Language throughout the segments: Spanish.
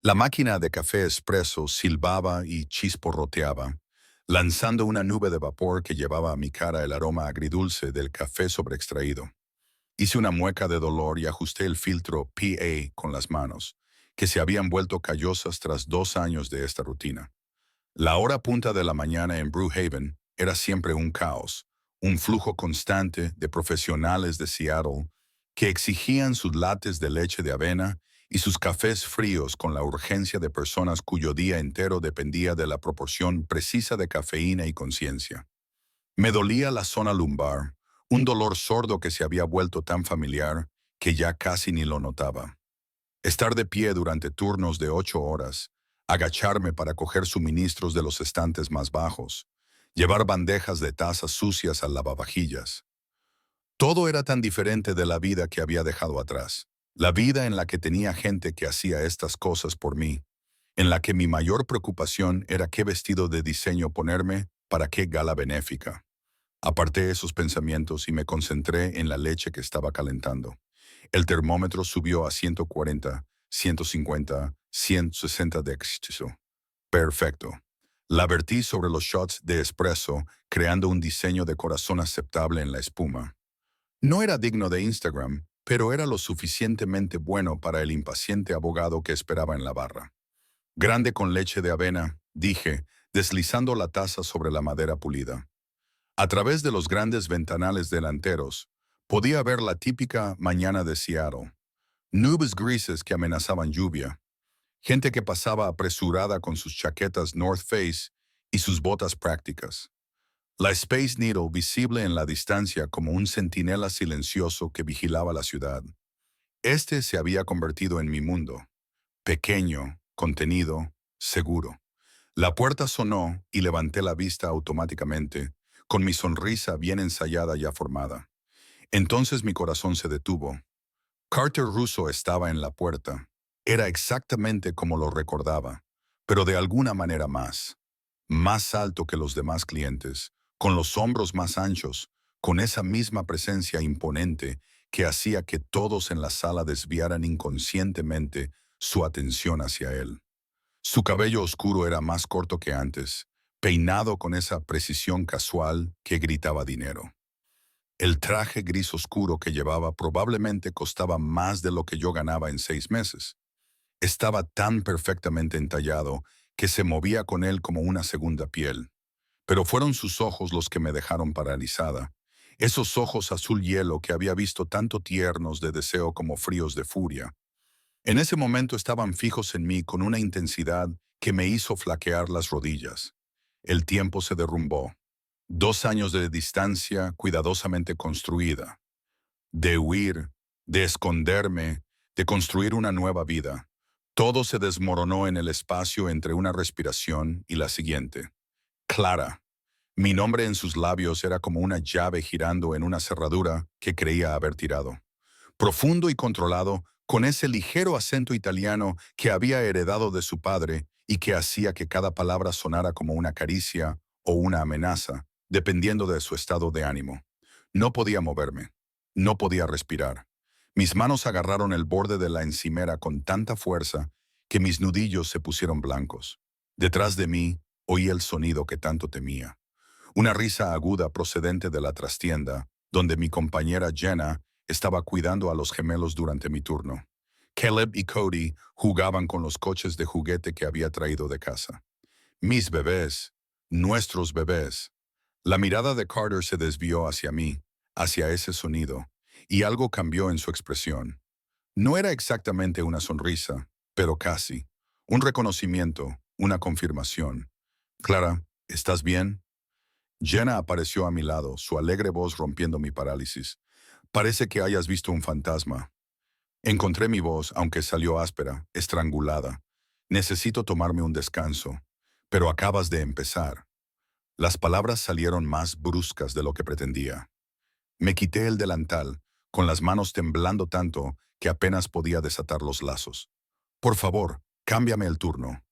La máquina de café expreso silbaba y chisporroteaba, lanzando una nube de vapor que llevaba a mi cara el aroma agridulce del café sobreextraído. Hice una mueca de dolor y ajusté el filtro PA con las manos, que se habían vuelto callosas tras 2 años de esta rutina. La hora punta de la mañana en Brewhaven era siempre un caos, un flujo constante de profesionales de Seattle que exigían sus lates de leche de avena y sus cafés fríos con la urgencia de personas cuyo día entero dependía de la proporción precisa de cafeína y conciencia. Me dolía la zona lumbar, un dolor sordo que se había vuelto tan familiar que ya casi ni lo notaba. Estar de pie durante turnos de 8 horas, agacharme para coger suministros de los estantes más bajos, llevar bandejas de tazas sucias al lavavajillas. Todo era tan diferente de la vida que había dejado atrás. La vida en la que tenía gente que hacía estas cosas por mí, en la que mi mayor preocupación era qué vestido de diseño ponerme para qué gala benéfica. Aparté esos pensamientos y me concentré en la leche que estaba calentando. El termómetro subió a 140, 150, 160 de éxito. Perfecto. La vertí sobre los shots de espresso, creando un diseño de corazón aceptable en la espuma. No era digno de Instagram, pero era lo suficientemente bueno para el impaciente abogado que esperaba en la barra. Grande con leche de avena, dije, deslizando la taza sobre la madera pulida. A través de los grandes ventanales delanteros, podía ver la típica mañana de Seattle. Nubes grises que amenazaban lluvia. Gente que pasaba apresurada con sus chaquetas North Face y sus botas prácticas. La Space Needle visible en la distancia como un centinela silencioso que vigilaba la ciudad. Este se había convertido en mi mundo. Pequeño, contenido, seguro. La puerta sonó y levanté la vista automáticamente, con mi sonrisa bien ensayada y formada. Entonces mi corazón se detuvo. Carter Russo estaba en la puerta. Era exactamente como lo recordaba, pero de alguna manera más. Más alto que los demás clientes, con los hombros más anchos, con esa misma presencia imponente que hacía que todos en la sala desviaran inconscientemente su atención hacia él. Su cabello oscuro era más corto que antes, peinado con esa precisión casual que gritaba dinero. El traje gris oscuro que llevaba probablemente costaba más de lo que yo ganaba en 6 meses. Estaba tan perfectamente entallado que se movía con él como una segunda piel. Pero fueron sus ojos los que me dejaron paralizada. Esos ojos azul hielo que había visto tanto tiernos de deseo como fríos de furia. En ese momento estaban fijos en mí con una intensidad que me hizo flaquear las rodillas. El tiempo se derrumbó. 2 años de distancia cuidadosamente construida. De huir, de esconderme, de construir una nueva vida. Todo se desmoronó en el espacio entre una respiración y la siguiente. Clara. Mi nombre en sus labios era como una llave girando en una cerradura que creía haber tirado. Profundo y controlado, con ese ligero acento italiano que había heredado de su padre y que hacía que cada palabra sonara como una caricia o una amenaza, dependiendo de su estado de ánimo. No podía moverme. No podía respirar. Mis manos agarraron el borde de la encimera con tanta fuerza que mis nudillos se pusieron blancos. Detrás de mí oí el sonido que tanto temía. Una risa aguda procedente de la trastienda, donde mi compañera Jenna estaba cuidando a los gemelos durante mi turno. Caleb y Cody jugaban con los coches de juguete que había traído de casa. Mis bebés, nuestros bebés. La mirada de Carter se desvió hacia mí, hacia ese sonido, y algo cambió en su expresión. No era exactamente una sonrisa, pero casi. Un reconocimiento, una confirmación. Clara, ¿estás bien? Jenna apareció a mi lado, su alegre voz rompiendo mi parálisis. Parece que hayas visto un fantasma. Encontré mi voz, aunque salió áspera, estrangulada. Necesito tomarme un descanso. Pero acabas de empezar. Las palabras salieron más bruscas de lo que pretendía. Me quité el delantal, con las manos temblando tanto que apenas podía desatar los lazos. Por favor, cámbiame el turno.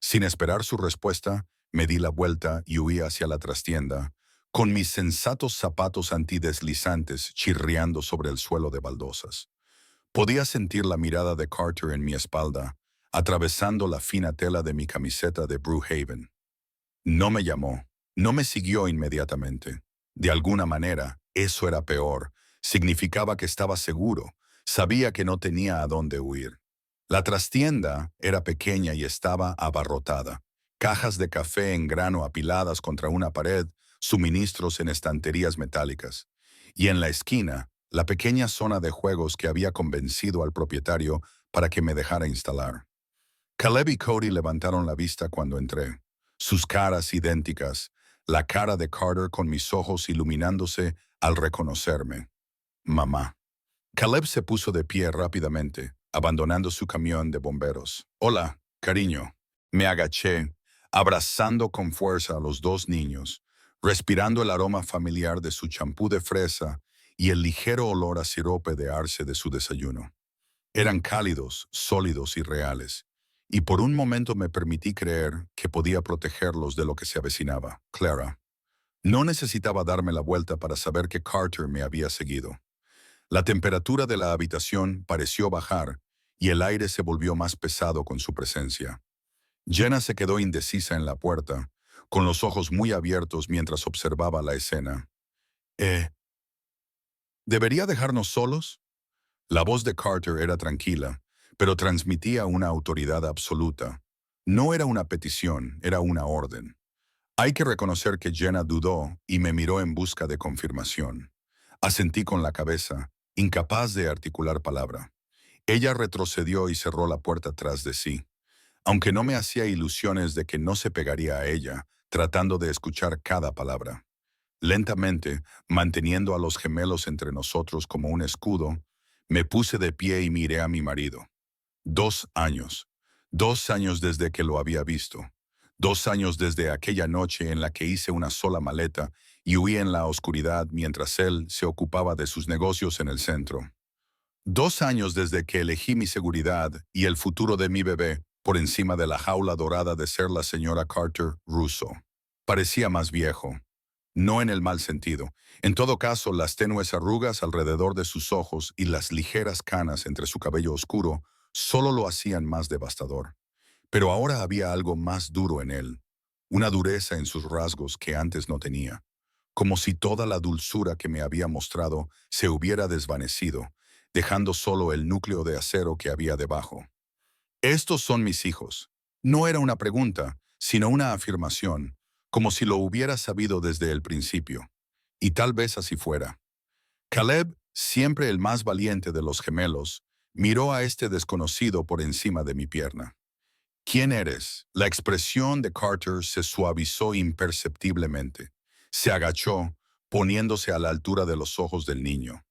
Sin esperar su respuesta, me di la vuelta y huí hacia la trastienda, con mis sensatos zapatos antideslizantes chirriando sobre el suelo de baldosas. Podía sentir la mirada de Carter en mi espalda, atravesando la fina tela de mi camiseta de Brewhaven. No me llamó, no me siguió inmediatamente. De alguna manera, eso era peor. Significaba que estaba seguro, sabía que no tenía a dónde huir. La trastienda era pequeña y estaba abarrotada. Cajas de café en grano apiladas contra una pared, suministros en estanterías metálicas. Y en la esquina, la pequeña zona de juegos que había convencido al propietario para que me dejara instalar. Caleb y Cody levantaron la vista cuando entré. Sus caras idénticas, la cara de Carter con mis ojos iluminándose al reconocerme. Mamá. Caleb se puso de pie rápidamente, abandonando su camión de bomberos. Hola, cariño. Me agaché, abrazando con fuerza a los dos niños, respirando el aroma familiar de su champú de fresa y el ligero olor a sirope de arce de su desayuno. Eran cálidos, sólidos y reales, y por un momento me permití creer que podía protegerlos de lo que se avecinaba. Clara. No necesitaba darme la vuelta para saber que Carter me había seguido. La temperatura de la habitación pareció bajar y el aire se volvió más pesado con su presencia. Jenna se quedó indecisa en la puerta, con los ojos muy abiertos mientras observaba la escena. ¿Eh? ¿Debería dejarnos solos? La voz de Carter era tranquila, pero transmitía una autoridad absoluta. No era una petición, era una orden. Hay que reconocer que Jenna dudó y me miró en busca de confirmación. Asentí con la cabeza, incapaz de articular palabra. Ella retrocedió y cerró la puerta tras de sí. Aunque no me hacía ilusiones de que no se pegaría a ella, tratando de escuchar cada palabra. Lentamente, manteniendo a los gemelos entre nosotros como un escudo, me puse de pie y miré a mi marido. 2 años. 2 años desde que lo había visto. 2 años desde aquella noche en la que hice una sola maleta y huí en la oscuridad mientras él se ocupaba de sus negocios en el centro. 2 años desde que elegí mi seguridad y el futuro de mi bebé por encima de la jaula dorada de ser la señora Carter Russo. Parecía más viejo. No en el mal sentido. En todo caso, las tenues arrugas alrededor de sus ojos y las ligeras canas entre su cabello oscuro solo lo hacían más devastador. Pero ahora había algo más duro en él, una dureza en sus rasgos que antes no tenía, como si toda la dulzura que me había mostrado se hubiera desvanecido, dejando solo el núcleo de acero que había debajo. Estos son mis hijos. No era una pregunta, sino una afirmación, como si lo hubiera sabido desde el principio. Y tal vez así fuera. Caleb, siempre el más valiente de los gemelos, miró a este desconocido por encima de mi pierna. ¿Quién eres? La expresión de Carter se suavizó imperceptiblemente. Se agachó, poniéndose a la altura de los ojos del niño.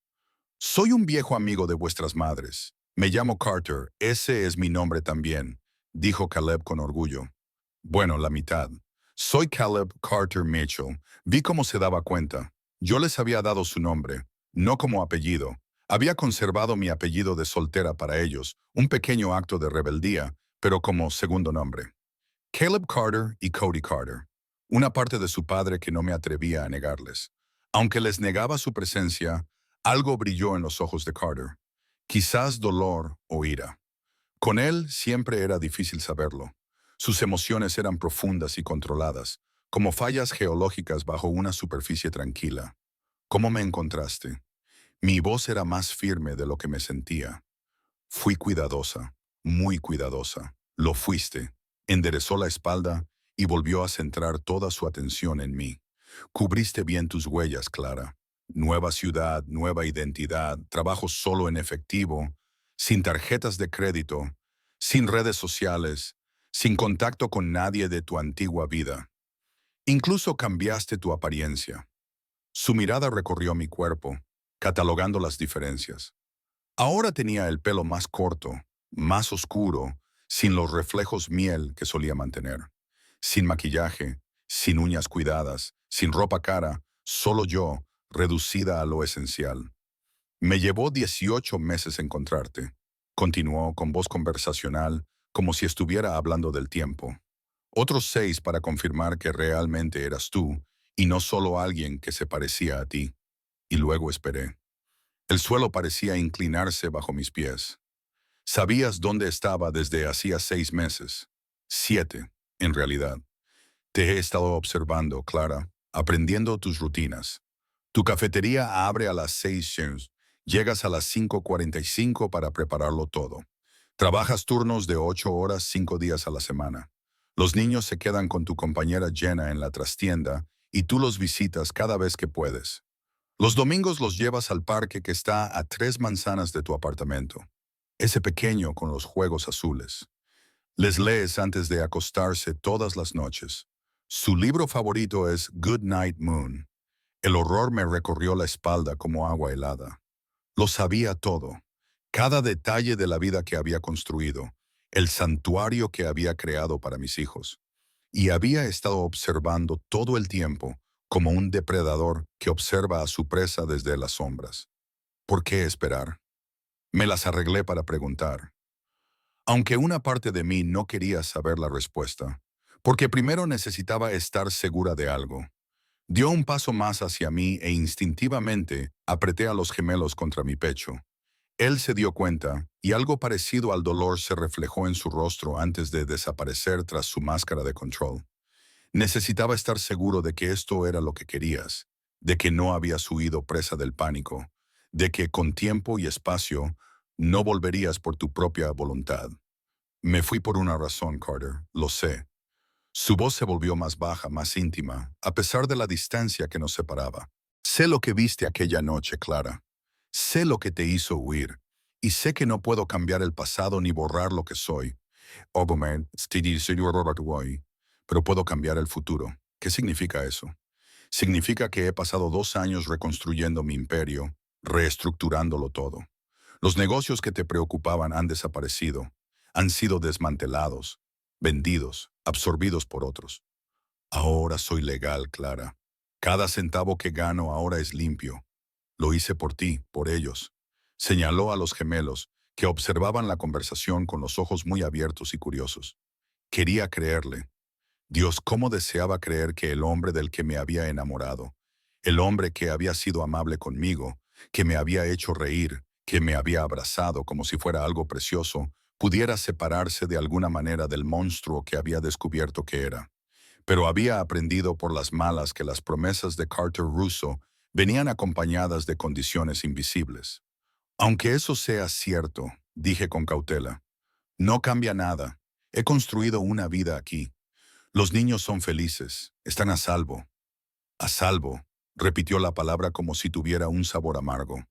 Soy un viejo amigo de vuestras madres. Me llamo Carter, ese es mi nombre también, dijo Caleb con orgullo. Bueno, la mitad. Soy Caleb Carter Mitchell. Vi cómo se daba cuenta. Yo les había dado su nombre, no como apellido. Había conservado mi apellido de soltera para ellos, un pequeño acto de rebeldía, pero como segundo nombre. Caleb Carter y Cody Carter. Una parte de su padre que no me atrevía a negarles. Aunque les negaba su presencia, algo brilló en los ojos de Carter. Quizás dolor o ira. Con él siempre era difícil saberlo. Sus emociones eran profundas y controladas, como fallas geológicas bajo una superficie tranquila. ¿Cómo me encontraste? Mi voz era más firme de lo que me sentía. Fui cuidadosa, muy cuidadosa. Lo fuiste. Enderezó la espalda y volvió a centrar toda su atención en mí. Cubriste bien tus huellas, Clara. Nueva ciudad, nueva identidad, trabajo solo en efectivo, sin tarjetas de crédito, sin redes sociales, sin contacto con nadie de tu antigua vida. Incluso cambiaste tu apariencia. Su mirada recorrió mi cuerpo, catalogando las diferencias. Ahora tenía el pelo más corto, más oscuro, sin los reflejos miel que solía mantener. Sin maquillaje, sin uñas cuidadas, sin ropa cara, solo yo, reducida a lo esencial. Me llevó 18 meses encontrarte. Continuó con voz conversacional, como si estuviera hablando del tiempo. Otros 6 para confirmar que realmente eras tú, y no solo alguien que se parecía a ti. Y luego esperé. El suelo parecía inclinarse bajo mis pies. Sabías dónde estaba desde hacía 6 meses. 7, en realidad. Te he estado observando, Clara, aprendiendo tus rutinas. Tu cafetería abre a las 6. Llegas a las 5:45 para prepararlo todo. Trabajas turnos de 8 horas 5 días a la semana. Los niños se quedan con tu compañera Jenna en la trastienda y tú los visitas cada vez que puedes. Los domingos los llevas al parque que está a 3 manzanas de tu apartamento. Ese pequeño con los juegos azules. Les lees antes de acostarse todas las noches. Su libro favorito es Good Night Moon. El horror me recorrió la espalda como agua helada. Lo sabía todo. Cada detalle de la vida que había construido, el santuario que había creado para mis hijos. Y había estado observando todo el tiempo como un depredador que observa a su presa desde las sombras. ¿Por qué esperar? Me las arreglé para preguntar. Aunque una parte de mí no quería saber la respuesta, porque primero necesitaba estar segura de algo. Dio un paso más hacia mí e instintivamente apreté a los gemelos contra mi pecho. Él se dio cuenta, y algo parecido al dolor se reflejó en su rostro antes de desaparecer tras su máscara de control. Necesitaba estar seguro de que esto era lo que querías, de que no habías huido presa del pánico, de que con tiempo y espacio no volverías por tu propia voluntad. Me fui por una razón, Carter, lo sé. Su voz se volvió más baja, más íntima, a pesar de la distancia que nos separaba. Sé lo que viste aquella noche, Clara. Sé lo que te hizo huir. Y sé que no puedo cambiar el pasado ni borrar lo que soy. Pero puedo cambiar el futuro. ¿Qué significa eso? Significa que he pasado 2 años reconstruyendo mi imperio, reestructurándolo todo. Los negocios que te preocupaban han desaparecido, han sido desmantelados, vendidos, absorbidos por otros. Ahora soy legal, Clara. Cada centavo que gano ahora es limpio. Lo hice por ti, por ellos. Señaló a los gemelos, que observaban la conversación con los ojos muy abiertos y curiosos. Quería creerle. Dios, cómo deseaba creer que el hombre del que me había enamorado, el hombre que había sido amable conmigo, que me había hecho reír, que me había abrazado como si fuera algo precioso, pudiera separarse de alguna manera del monstruo que había descubierto que era. Pero había aprendido por las malas que las promesas de Carter Russo venían acompañadas de condiciones invisibles. Aunque eso sea cierto, dije con cautela, no cambia nada. He construido una vida aquí. Los niños son felices, están a salvo. A salvo, repitió la palabra como si tuviera un sabor amargo.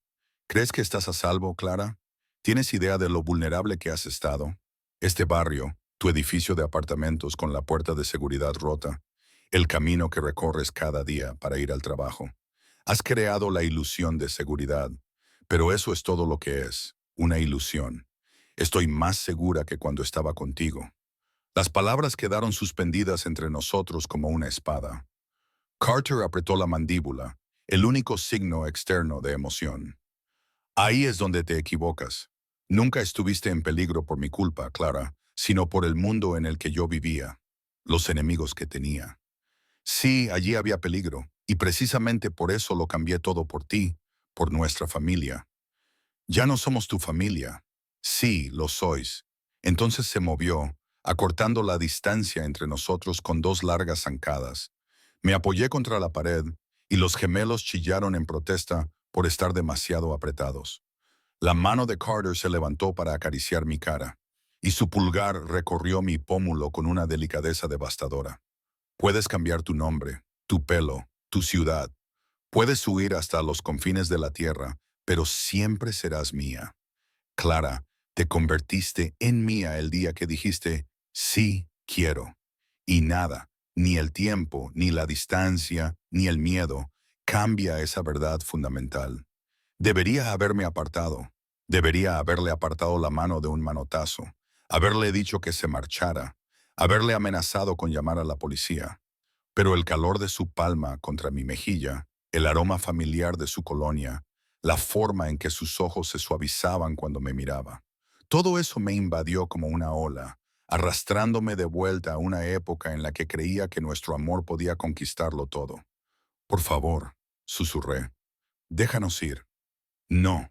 ¿Crees que estás a salvo, Clara? ¿Tienes idea de lo vulnerable que has estado? Este barrio, tu edificio de apartamentos con la puerta de seguridad rota, el camino que recorres cada día para ir al trabajo. Has creado la ilusión de seguridad, pero eso es todo lo que es, una ilusión. Estoy más segura que cuando estaba contigo. Las palabras quedaron suspendidas entre nosotros como una espada. Carter apretó la mandíbula, el único signo externo de emoción. Ahí es donde te equivocas. Nunca estuviste en peligro por mi culpa, Clara, sino por el mundo en el que yo vivía, los enemigos que tenía. Sí, allí había peligro, y precisamente por eso lo cambié todo por ti, por nuestra familia. Ya no somos tu familia. Sí, lo sois. Entonces se movió, acortando la distancia entre nosotros con 2 largas zancadas. Me apoyé contra la pared y los gemelos chillaron en protesta por estar demasiado apretados. La mano de Carter se levantó para acariciar mi cara, y su pulgar recorrió mi pómulo con una delicadeza devastadora. Puedes cambiar tu nombre, tu pelo, tu ciudad. Puedes huir hasta los confines de la tierra, pero siempre serás mía. Clara, te convertiste en mía el día que dijiste, sí, quiero. Y nada, ni el tiempo, ni la distancia, ni el miedo, cambia esa verdad fundamental. Debería haberme apartado. Debería haberle apartado la mano de un manotazo, haberle dicho que se marchara, haberle amenazado con llamar a la policía. Pero el calor de su palma contra mi mejilla, el aroma familiar de su colonia, la forma en que sus ojos se suavizaban cuando me miraba. Todo eso me invadió como una ola, arrastrándome de vuelta a una época en la que creía que nuestro amor podía conquistarlo todo. Por favor, susurré, déjanos ir. No.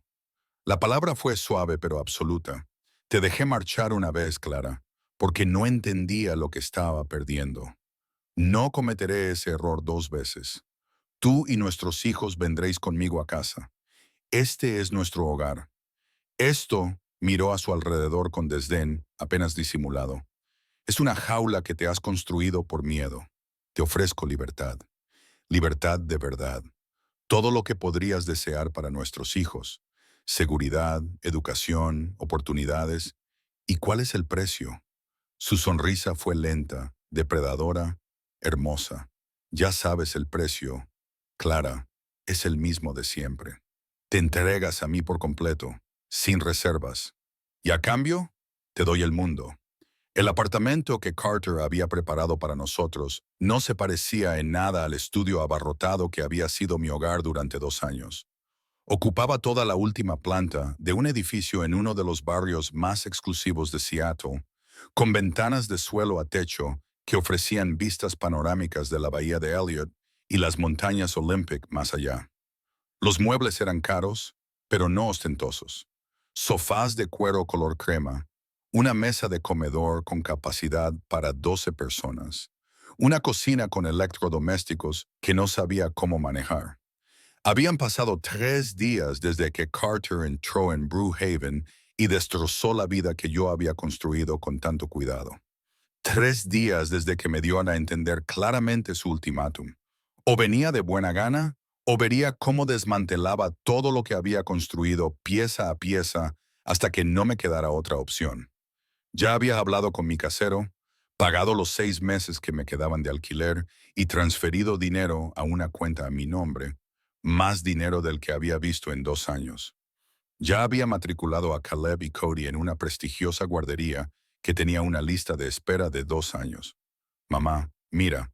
La palabra fue suave pero absoluta. Te dejé marchar una vez, Clara, porque no entendía lo que estaba perdiendo. No cometeré ese error 2 veces. Tú y nuestros hijos vendréis conmigo a casa. Este es nuestro hogar. Esto miró a su alrededor con desdén, apenas disimulado. Es una jaula que te has construido por miedo. Te ofrezco libertad. Libertad de verdad. Todo lo que podrías desear para nuestros hijos. Seguridad, educación, oportunidades. ¿Y cuál es el precio? Su sonrisa fue lenta, depredadora, hermosa. Ya sabes el precio. Clara, es el mismo de siempre. Te entregas a mí por completo, sin reservas. Y a cambio, te doy el mundo. El apartamento que Carter había preparado para nosotros no se parecía en nada al estudio abarrotado que había sido mi hogar durante 2 años. Ocupaba toda la última planta de un edificio en uno de los barrios más exclusivos de Seattle, con ventanas de suelo a techo que ofrecían vistas panorámicas de la bahía de Elliott y las montañas Olympic más allá. Los muebles eran caros, pero no ostentosos. Sofás de cuero color crema, una mesa de comedor con capacidad para 12 personas, una cocina con electrodomésticos que no sabía cómo manejar. Habían pasado 3 días desde que Carter entró en Blue Haven y destrozó la vida que yo había construido con tanto cuidado. 3 días desde que me dio a entender claramente su ultimátum. O venía de buena gana, o vería cómo desmantelaba todo lo que había construido pieza a pieza hasta que no me quedara otra opción. Ya había hablado con mi casero, pagado los 6 meses que me quedaban de alquiler y transferido dinero a una cuenta a mi nombre, más dinero del que había visto en 2 años. Ya había matriculado a Caleb y Cody en una prestigiosa guardería que tenía una lista de espera de 2 años. Mamá, mira.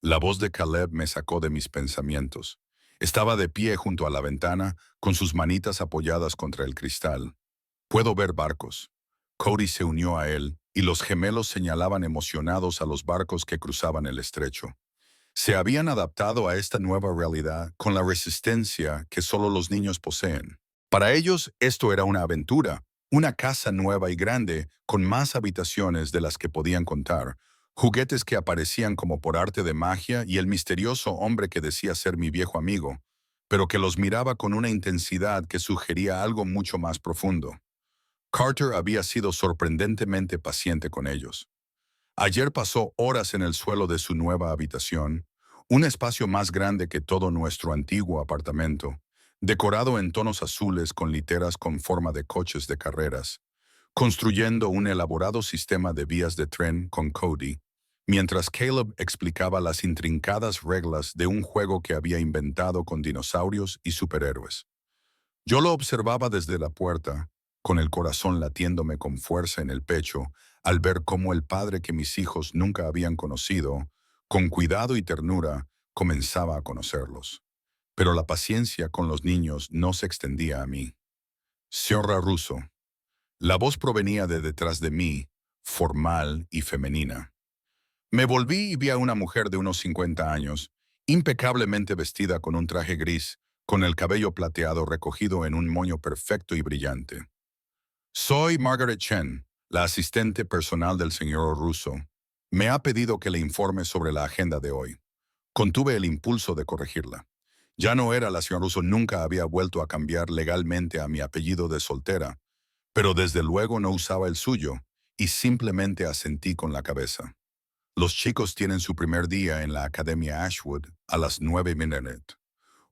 La voz de Caleb me sacó de mis pensamientos. Estaba de pie junto a la ventana, con sus manitas apoyadas contra el cristal. Puedo ver barcos. Cody se unió a él, y los gemelos señalaban emocionados a los barcos que cruzaban el estrecho. Se habían adaptado a esta nueva realidad con la resistencia que solo los niños poseen. Para ellos esto era una aventura, una casa nueva y grande, con más habitaciones de las que podían contar, juguetes que aparecían como por arte de magia y el misterioso hombre que decía ser mi viejo amigo, pero que los miraba con una intensidad que sugería algo mucho más profundo. Carter había sido sorprendentemente paciente con ellos. Ayer pasó horas en el suelo de su nueva habitación, un espacio más grande que todo nuestro antiguo apartamento, decorado en tonos azules con literas con forma de coches de carreras, construyendo un elaborado sistema de vías de tren con Cody, mientras Caleb explicaba las intrincadas reglas de un juego que había inventado con dinosaurios y superhéroes. Yo lo observaba desde la puerta, con el corazón latiéndome con fuerza en el pecho, al ver cómo el padre que mis hijos nunca habían conocido, con cuidado y ternura, comenzaba a conocerlos. Pero la paciencia con los niños no se extendía a mí. Señora Russo. La voz provenía de detrás de mí, formal y femenina. Me volví y vi a una mujer de unos 50 años, impecablemente vestida con un traje gris, con el cabello plateado recogido en un moño perfecto y brillante. Soy Margaret Chen, la asistente personal del señor Russo. Me ha pedido que le informe sobre la agenda de hoy. Contuve el impulso de corregirla. Ya no era la señora Russo, nunca había vuelto a cambiar legalmente a mi apellido de soltera, pero desde luego no usaba el suyo, y simplemente asentí con la cabeza. Los chicos tienen su primer día en la Academia Ashwood a las 9:00.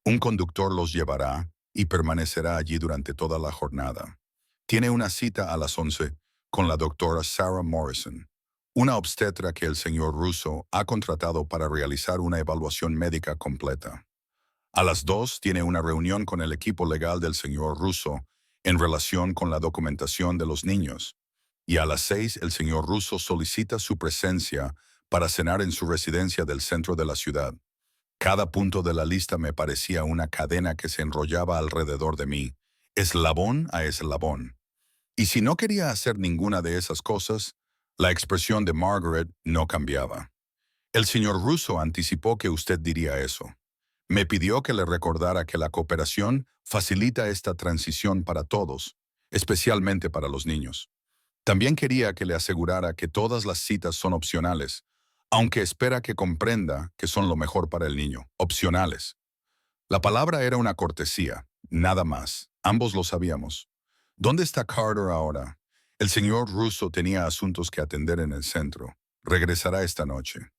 Un conductor los llevará y permanecerá allí durante toda la jornada. Tiene una cita a las 11 con la doctora Sarah Morrison, una obstetra que el señor Russo ha contratado para realizar una evaluación médica completa. A las 2 tiene una reunión con el equipo legal del señor Russo en relación con la documentación de los niños. Y a las 6 el señor Russo solicita su presencia para cenar en su residencia del centro de la ciudad. Cada punto de la lista me parecía una cadena que se enrollaba alrededor de mí, eslabón a eslabón. Y si no quería hacer ninguna de esas cosas, la expresión de Margaret no cambiaba. El señor Russo anticipó que usted diría eso. Me pidió que le recordara que la cooperación facilita esta transición para todos, especialmente para los niños. También quería que le asegurara que todas las citas son opcionales, aunque espera que comprenda que son lo mejor para el niño, opcionales. La palabra era una cortesía, nada más. Ambos lo sabíamos. ¿Dónde está Carter ahora? El señor Russo tenía asuntos que atender en el centro. Regresará esta noche.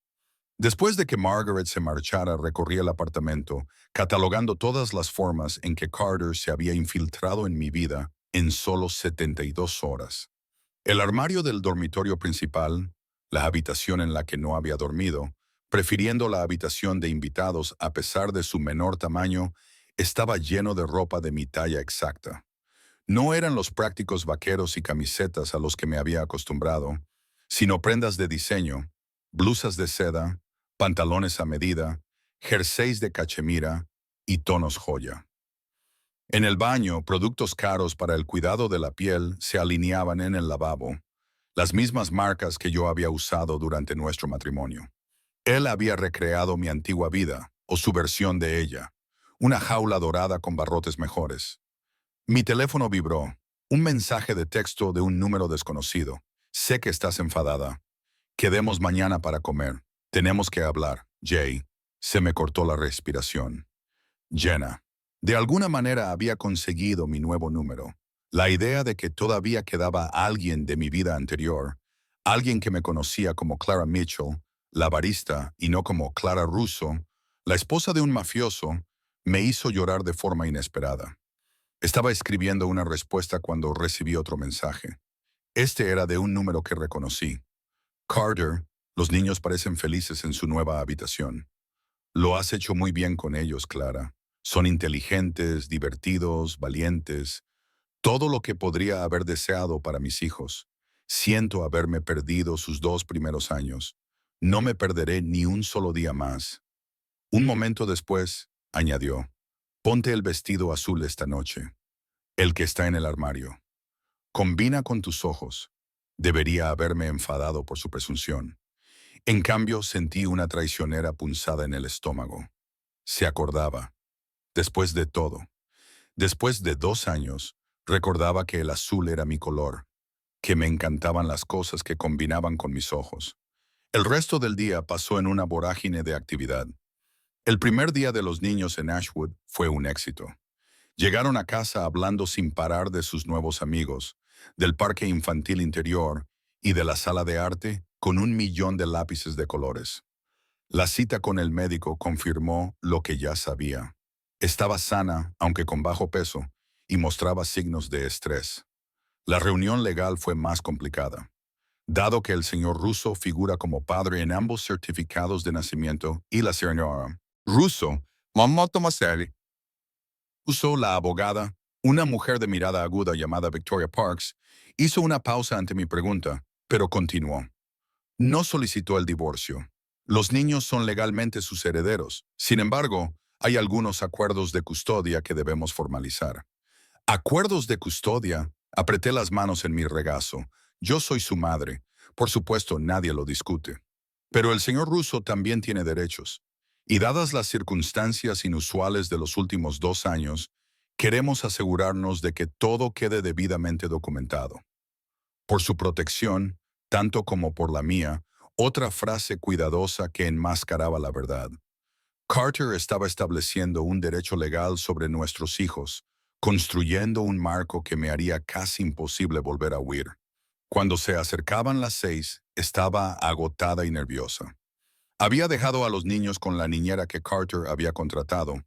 Después de que Margaret se marchara, recorrí el apartamento, catalogando todas las formas en que Carter se había infiltrado en mi vida en solo 72 horas. El armario del dormitorio principal, la habitación en la que no había dormido, prefiriendo la habitación de invitados a pesar de su menor tamaño, estaba lleno de ropa de mi talla exacta. No eran los prácticos vaqueros y camisetas a los que me había acostumbrado, sino prendas de diseño, blusas de seda, pantalones a medida, jerseys de cachemira y tonos joya. En el baño, productos caros para el cuidado de la piel se alineaban en el lavabo, las mismas marcas que yo había usado durante nuestro matrimonio. Él había recreado mi antigua vida, o su versión de ella, una jaula dorada con barrotes mejores. Mi teléfono vibró. Un mensaje de texto de un número desconocido. Sé que estás enfadada. Quedemos mañana para comer. Tenemos que hablar. Jay. Se me cortó la respiración. Jenna. De alguna manera había conseguido mi nuevo número. La idea de que todavía quedaba alguien de mi vida anterior, alguien que me conocía como Clara Mitchell, la barista, y no como Clara Russo, la esposa de un mafioso, me hizo llorar de forma inesperada. Estaba escribiendo una respuesta cuando recibí otro mensaje. Este era de un número que reconocí. Carter, los niños parecen felices en su nueva habitación. Lo has hecho muy bien con ellos, Clara. Son inteligentes, divertidos, valientes. Todo lo que podría haber deseado para mis hijos. Siento haberme perdido sus 2 primeros años. No me perderé ni un solo día más. Un momento después, añadió, ponte el vestido azul esta noche. El que está en el armario. Combina con tus ojos. Debería haberme enfadado por su presunción. En cambio, sentí una traicionera punzada en el estómago. Se acordaba. Después de todo, después de 2 años, recordaba que el azul era mi color, que me encantaban las cosas que combinaban con mis ojos. El resto del día pasó en una vorágine de actividad. El primer día de los niños en Ashwood fue un éxito. Llegaron a casa hablando sin parar de sus nuevos amigos, del parque infantil interior y de la sala de arte con 1 millón de lápices de colores. La cita con el médico confirmó lo que ya sabía. Estaba sana, aunque con bajo peso, y mostraba signos de estrés. La reunión legal fue más complicada. Dado que el señor Russo figura como padre en ambos certificados de nacimiento y la señora Russo, mamá Tomaselli, Russo, la abogada, una mujer de mirada aguda llamada Victoria Parks, hizo una pausa ante mi pregunta, pero continuó. No solicitó el divorcio. Los niños son legalmente sus herederos. Sin embargo, hay algunos acuerdos de custodia que debemos formalizar. ¿Acuerdos de custodia? Apreté las manos en mi regazo. Yo soy su madre. Por supuesto, nadie lo discute. Pero el señor Russo también tiene derechos. Y dadas las circunstancias inusuales de los últimos 2 años, queremos asegurarnos de que todo quede debidamente documentado. Por su protección, tanto como por la mía, otra frase cuidadosa que enmascaraba la verdad. Carter estaba estableciendo un derecho legal sobre nuestros hijos, construyendo un marco que me haría casi imposible volver a huir. Cuando se acercaban las 6, estaba agotada y nerviosa. Había dejado a los niños con la niñera que Carter había contratado,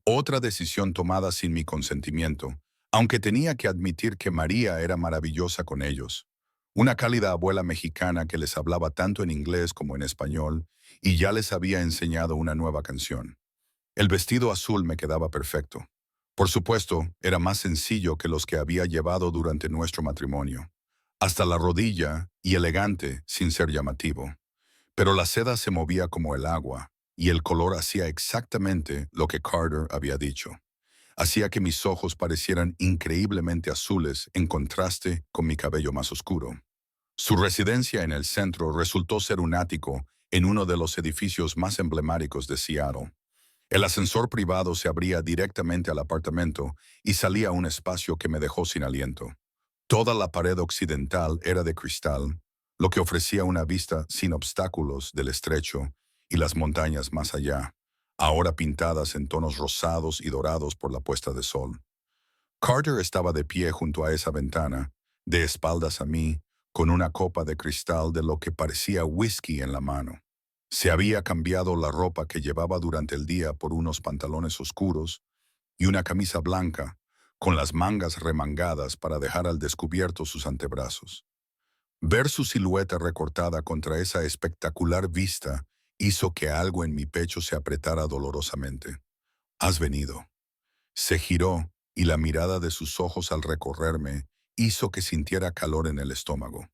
otra decisión tomada sin mi consentimiento, aunque tenía que admitir que María era maravillosa con ellos. Una cálida abuela mexicana que les hablaba tanto en inglés como en español y ya les había enseñado una nueva canción. El vestido azul me quedaba perfecto. Por supuesto, era más sencillo que los que había llevado durante nuestro matrimonio. Hasta la rodilla y elegante sin ser llamativo. Pero la seda se movía como el agua y el color hacía exactamente lo que Carter había dicho. Hacía que mis ojos parecieran increíblemente azules en contraste con mi cabello más oscuro. Su residencia en el centro resultó ser un ático en uno de los edificios más emblemáticos de Seattle. El ascensor privado se abría directamente al apartamento y salía a un espacio que me dejó sin aliento. Toda la pared occidental era de cristal, lo que ofrecía una vista sin obstáculos del estrecho y las montañas más allá, ahora pintadas en tonos rosados y dorados por la puesta de sol. Carter estaba de pie junto a esa ventana, de espaldas a mí, con una copa de cristal de lo que parecía whisky en la mano. Se había cambiado la ropa que llevaba durante el día por unos pantalones oscuros y una camisa blanca, con las mangas remangadas para dejar al descubierto sus antebrazos. Ver su silueta recortada contra esa espectacular vista hizo que algo en mi pecho se apretara dolorosamente. «Has venido». Se giró y la mirada de sus ojos al recorrerme hizo que sintiera calor en el estómago.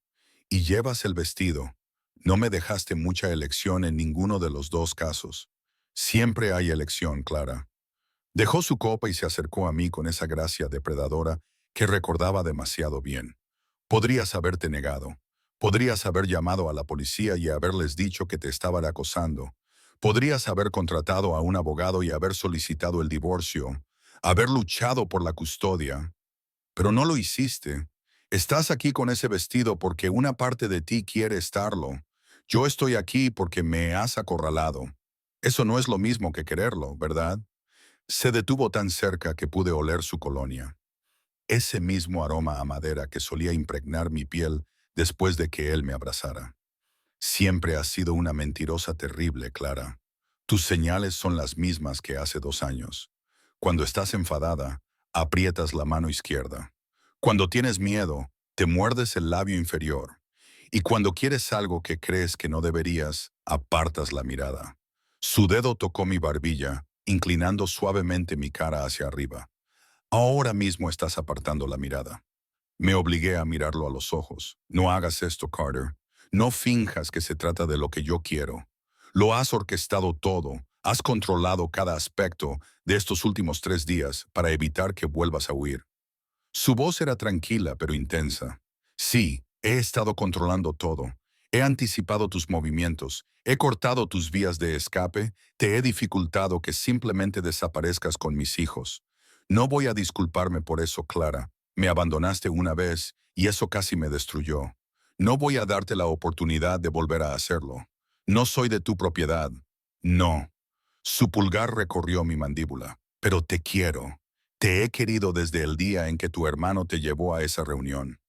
«Y llevas el vestido. No me dejaste mucha elección en ninguno de los dos casos. Siempre hay elección, Clara». Dejó su copa y se acercó a mí con esa gracia depredadora que recordaba demasiado bien. «Podrías haberte negado. Podrías haber llamado a la policía y haberles dicho que te estaban acosando. Podrías haber contratado a un abogado y haber solicitado el divorcio, haber luchado por la custodia. Pero no lo hiciste. Estás aquí con ese vestido porque una parte de ti quiere estarlo. Yo estoy aquí porque me has acorralado. Eso no es lo mismo que quererlo, ¿verdad?» Se detuvo tan cerca que pude oler su colonia. Ese mismo aroma a madera que solía impregnar mi piel después de que él me abrazara. «Siempre has sido una mentirosa terrible, Clara. Tus señales son las mismas que hace 2 años. Cuando estás enfadada, aprietas la mano izquierda. Cuando tienes miedo, te muerdes el labio inferior. Y cuando quieres algo que crees que no deberías, apartas la mirada». Su dedo tocó mi barbilla, inclinando suavemente mi cara hacia arriba. «Ahora mismo estás apartando la mirada». Me obligué a mirarlo a los ojos. «No hagas esto, Carter. No finjas que se trata de lo que yo quiero. Lo has orquestado todo. Has controlado cada aspecto de estos últimos 3 días para evitar que vuelvas a huir». Su voz era tranquila pero intensa. «Sí, he estado controlando todo. He anticipado tus movimientos. He cortado tus vías de escape. Te he dificultado que simplemente desaparezcas con mis hijos. No voy a disculparme por eso, Clara. Me abandonaste una vez y eso casi me destruyó. No voy a darte la oportunidad de volver a hacerlo. No soy de tu propiedad. No». Su pulgar recorrió mi mandíbula. «Pero te quiero. Te he querido desde el día en que tu hermano te llevó a esa reunión.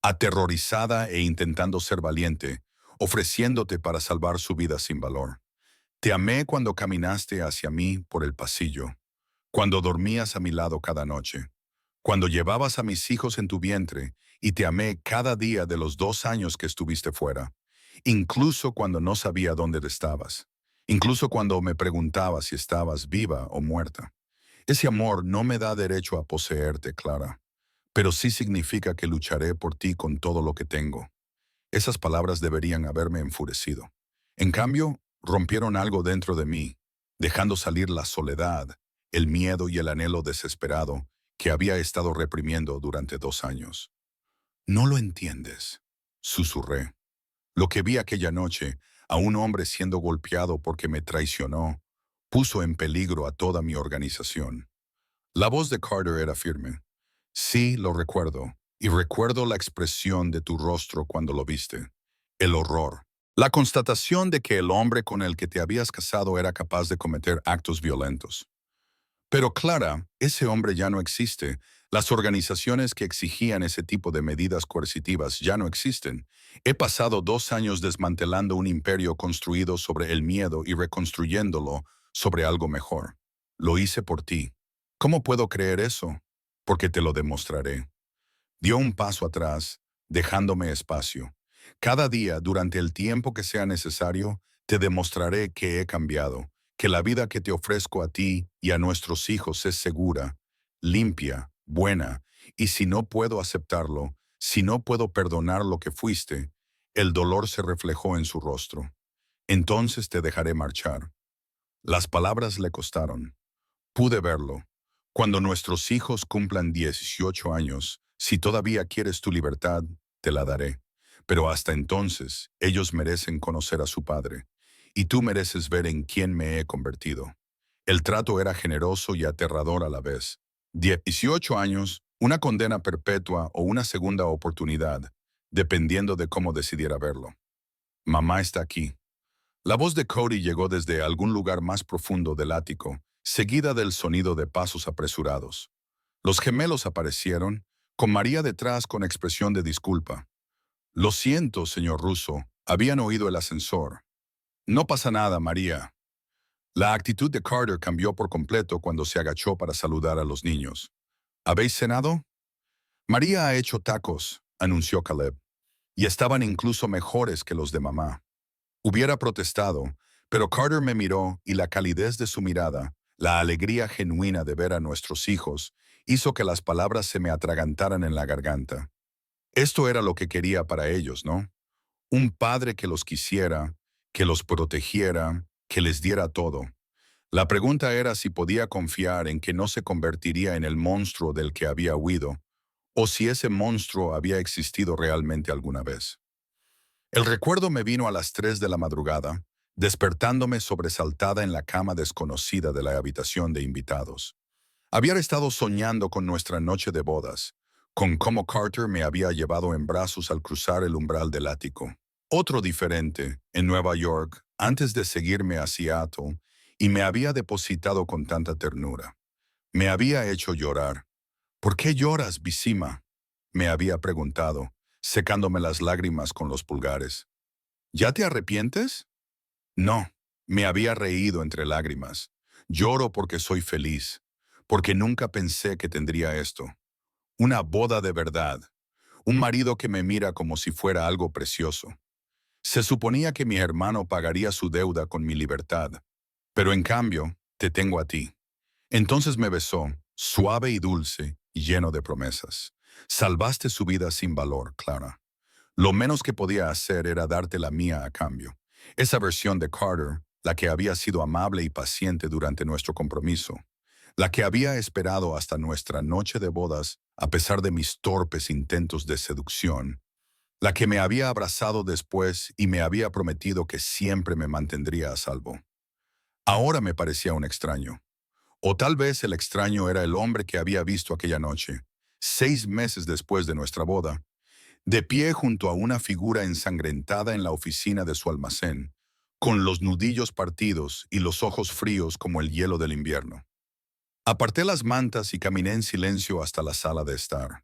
Aterrorizada e intentando ser valiente, ofreciéndote para salvar su vida sin valor. Te amé cuando caminaste hacia mí por el pasillo, cuando dormías a mi lado cada noche, cuando llevabas a mis hijos en tu vientre, y te amé cada día de los 2 años que estuviste fuera, incluso cuando no sabía dónde estabas, incluso cuando me preguntaba si estabas viva o muerta. Ese amor no me da derecho a poseerte, Clara, pero sí significa que lucharé por ti con todo lo que tengo». Esas palabras deberían haberme enfurecido. En cambio, rompieron algo dentro de mí, dejando salir la soledad, el miedo y el anhelo desesperado que había estado reprimiendo durante 2 años. «No lo entiendes», susurré. «Lo que vi aquella noche, a un hombre siendo golpeado porque me traicionó, puso en peligro a toda mi organización». La voz de Carter era firme. «Sí, lo recuerdo, y recuerdo la expresión de tu rostro cuando lo viste. El horror. La constatación de que el hombre con el que te habías casado era capaz de cometer actos violentos. Pero Clara, ese hombre ya no existe. Las organizaciones que exigían ese tipo de medidas coercitivas ya no existen. He pasado 2 años desmantelando un imperio construido sobre el miedo y reconstruyéndolo sobre algo mejor. Lo hice por ti. ¿Cómo puedo creer eso? Porque te lo demostraré». Dio un paso atrás, dejándome espacio. «Cada día, durante el tiempo que sea necesario, te demostraré que he cambiado, que la vida que te ofrezco a ti y a nuestros hijos es segura, limpia, buena, y si no puedo aceptarlo, si no puedo perdonar lo que fuiste». El dolor se reflejó en su rostro. «Entonces te dejaré marchar». Las palabras le costaron. Pude verlo. «Cuando nuestros hijos cumplan 18 años, si todavía quieres tu libertad, te la daré. Pero hasta entonces, ellos merecen conocer a su padre. Y tú mereces ver en quién me he convertido». El trato era generoso y aterrador a la vez. 18 años, una condena perpetua o una segunda oportunidad, dependiendo de cómo decidiera verlo. Mamá está aquí. La voz de Cody llegó desde algún lugar más profundo del ático, seguida del sonido de pasos apresurados. Los gemelos aparecieron, con María detrás con expresión de disculpa. Lo siento, señor Russo, habían oído el ascensor. No pasa nada, María. La actitud de Carter cambió por completo cuando se agachó para saludar a los niños. ¿Habéis cenado? María ha hecho tacos, anunció Caleb, y estaban incluso mejores que los de mamá. Hubiera protestado, pero Carter me miró y la calidez de su mirada, la alegría genuina de ver a nuestros hijos, hizo que las palabras se me atragantaran en la garganta. Esto era lo que quería para ellos, ¿no? Un padre que los quisiera, que los protegiera, que les diera todo. La pregunta era si podía confiar en que no se convertiría en el monstruo del que había huido, o si ese monstruo había existido realmente alguna vez. El recuerdo me vino a las 3 de la madrugada, despertándome sobresaltada en la cama desconocida de la habitación de invitados. Había estado soñando con nuestra noche de bodas, con cómo Carter me había llevado en brazos al cruzar el umbral del ático. Otro diferente, en Nueva York, antes de seguirme a Seattle, y me había depositado con tanta ternura. Me había hecho llorar. ¿Por qué lloras, Bisima? Me había preguntado, secándome las lágrimas con los pulgares. ¿Ya te arrepientes? No, me había reído entre lágrimas. Lloro porque soy feliz, porque nunca pensé que tendría esto. Una boda de verdad, un marido que me mira como si fuera algo precioso. Se suponía que mi hermano pagaría su deuda con mi libertad, pero en cambio, te tengo a ti. Entonces me besó, suave y dulce, y lleno de promesas. Salvaste su vida sin valor, Clara. Lo menos que podía hacer era darte la mía a cambio. Esa versión de Carter, la que había sido amable y paciente durante nuestro compromiso, la que había esperado hasta nuestra noche de bodas a pesar de mis torpes intentos de seducción, la que me había abrazado después y me había prometido que siempre me mantendría a salvo. Ahora me parecía un extraño. O tal vez el extraño era el hombre que había visto aquella noche, 6 meses después de nuestra boda, de pie junto a una figura ensangrentada en la oficina de su almacén, con los nudillos partidos y los ojos fríos como el hielo del invierno. Aparté las mantas y caminé en silencio hasta la sala de estar.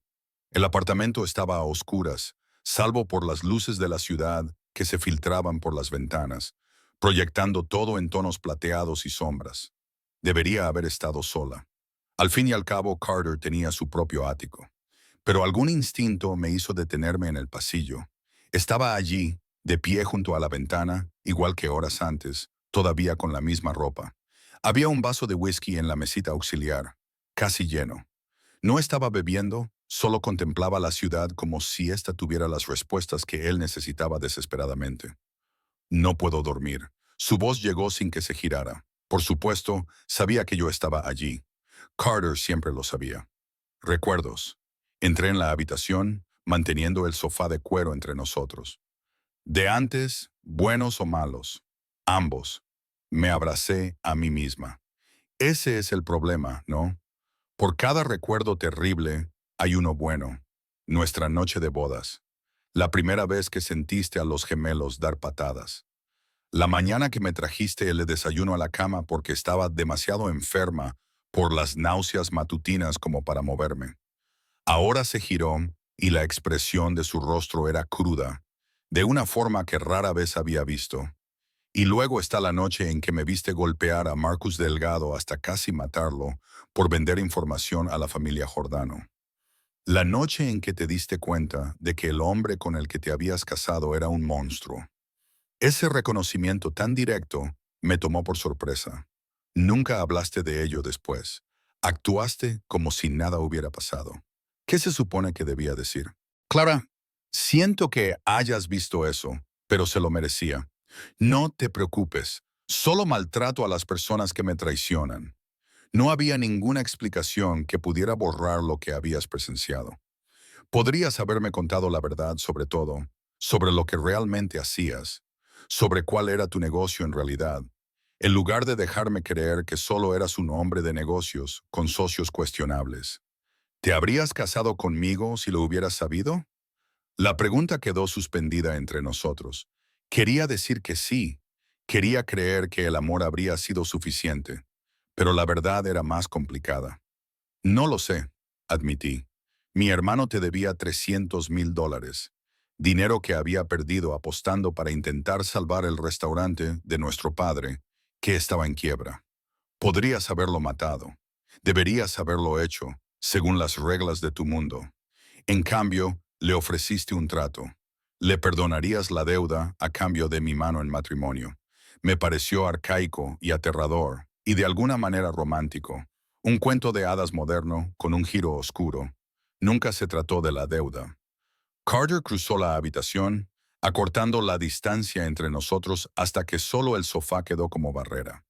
El apartamento estaba a oscuras, salvo por las luces de la ciudad que se filtraban por las ventanas, proyectando todo en tonos plateados y sombras. Debería haber estado sola. Al fin y al cabo, Carter tenía su propio ático. Pero algún instinto me hizo detenerme en el pasillo. Estaba allí, de pie junto a la ventana, igual que horas antes, todavía con la misma ropa. Había un vaso de whisky en la mesita auxiliar, casi lleno. No estaba bebiendo, solo contemplaba la ciudad como si ésta tuviera las respuestas que él necesitaba desesperadamente. No puedo dormir. Su voz llegó sin que se girara. Por supuesto, sabía que yo estaba allí. Carter siempre lo sabía. Recuerdos. Entré en la habitación, manteniendo el sofá de cuero entre nosotros. De antes, buenos o malos, ambos. Me abracé a mí misma. Ese es el problema, ¿no? Por cada recuerdo terrible, hay uno bueno. Nuestra noche de bodas. La primera vez que sentiste a los gemelos dar patadas. La mañana que me trajiste el desayuno a la cama porque estaba demasiado enferma por las náuseas matutinas como para moverme. Ahora se giró y la expresión de su rostro era cruda, de una forma que rara vez había visto. Y luego está la noche en que me viste golpear a Marcus Delgado hasta casi matarlo por vender información a la familia Jordano. La noche en que te diste cuenta de que el hombre con el que te habías casado era un monstruo. Ese reconocimiento tan directo me tomó por sorpresa. Nunca hablaste de ello después. Actuaste como si nada hubiera pasado. ¿Qué se supone que debía decir? Clara, siento que hayas visto eso, pero se lo merecía. No te preocupes, solo maltrato a las personas que me traicionan. No había ninguna explicación que pudiera borrar lo que habías presenciado. Podrías haberme contado la verdad sobre todo, sobre lo que realmente hacías, sobre cuál era tu negocio en realidad, en lugar de dejarme creer que solo eras un hombre de negocios con socios cuestionables. ¿Te habrías casado conmigo si lo hubieras sabido? La pregunta quedó suspendida entre nosotros. Quería decir que sí. Quería creer que el amor habría sido suficiente. Pero la verdad era más complicada. No lo sé, admití. Mi hermano te debía $300,000, dinero que había perdido apostando para intentar salvar el restaurante de nuestro padre, que estaba en quiebra. Podrías haberlo matado. Deberías haberlo hecho, según las reglas de tu mundo. En cambio, le ofreciste un trato. Le perdonarías la deuda a cambio de mi mano en matrimonio. Me pareció arcaico y aterrador, y de alguna manera romántico. Un cuento de hadas moderno con un giro oscuro. Nunca se trató de la deuda. Carter cruzó la habitación, acortando la distancia entre nosotros hasta que solo el sofá quedó como barrera.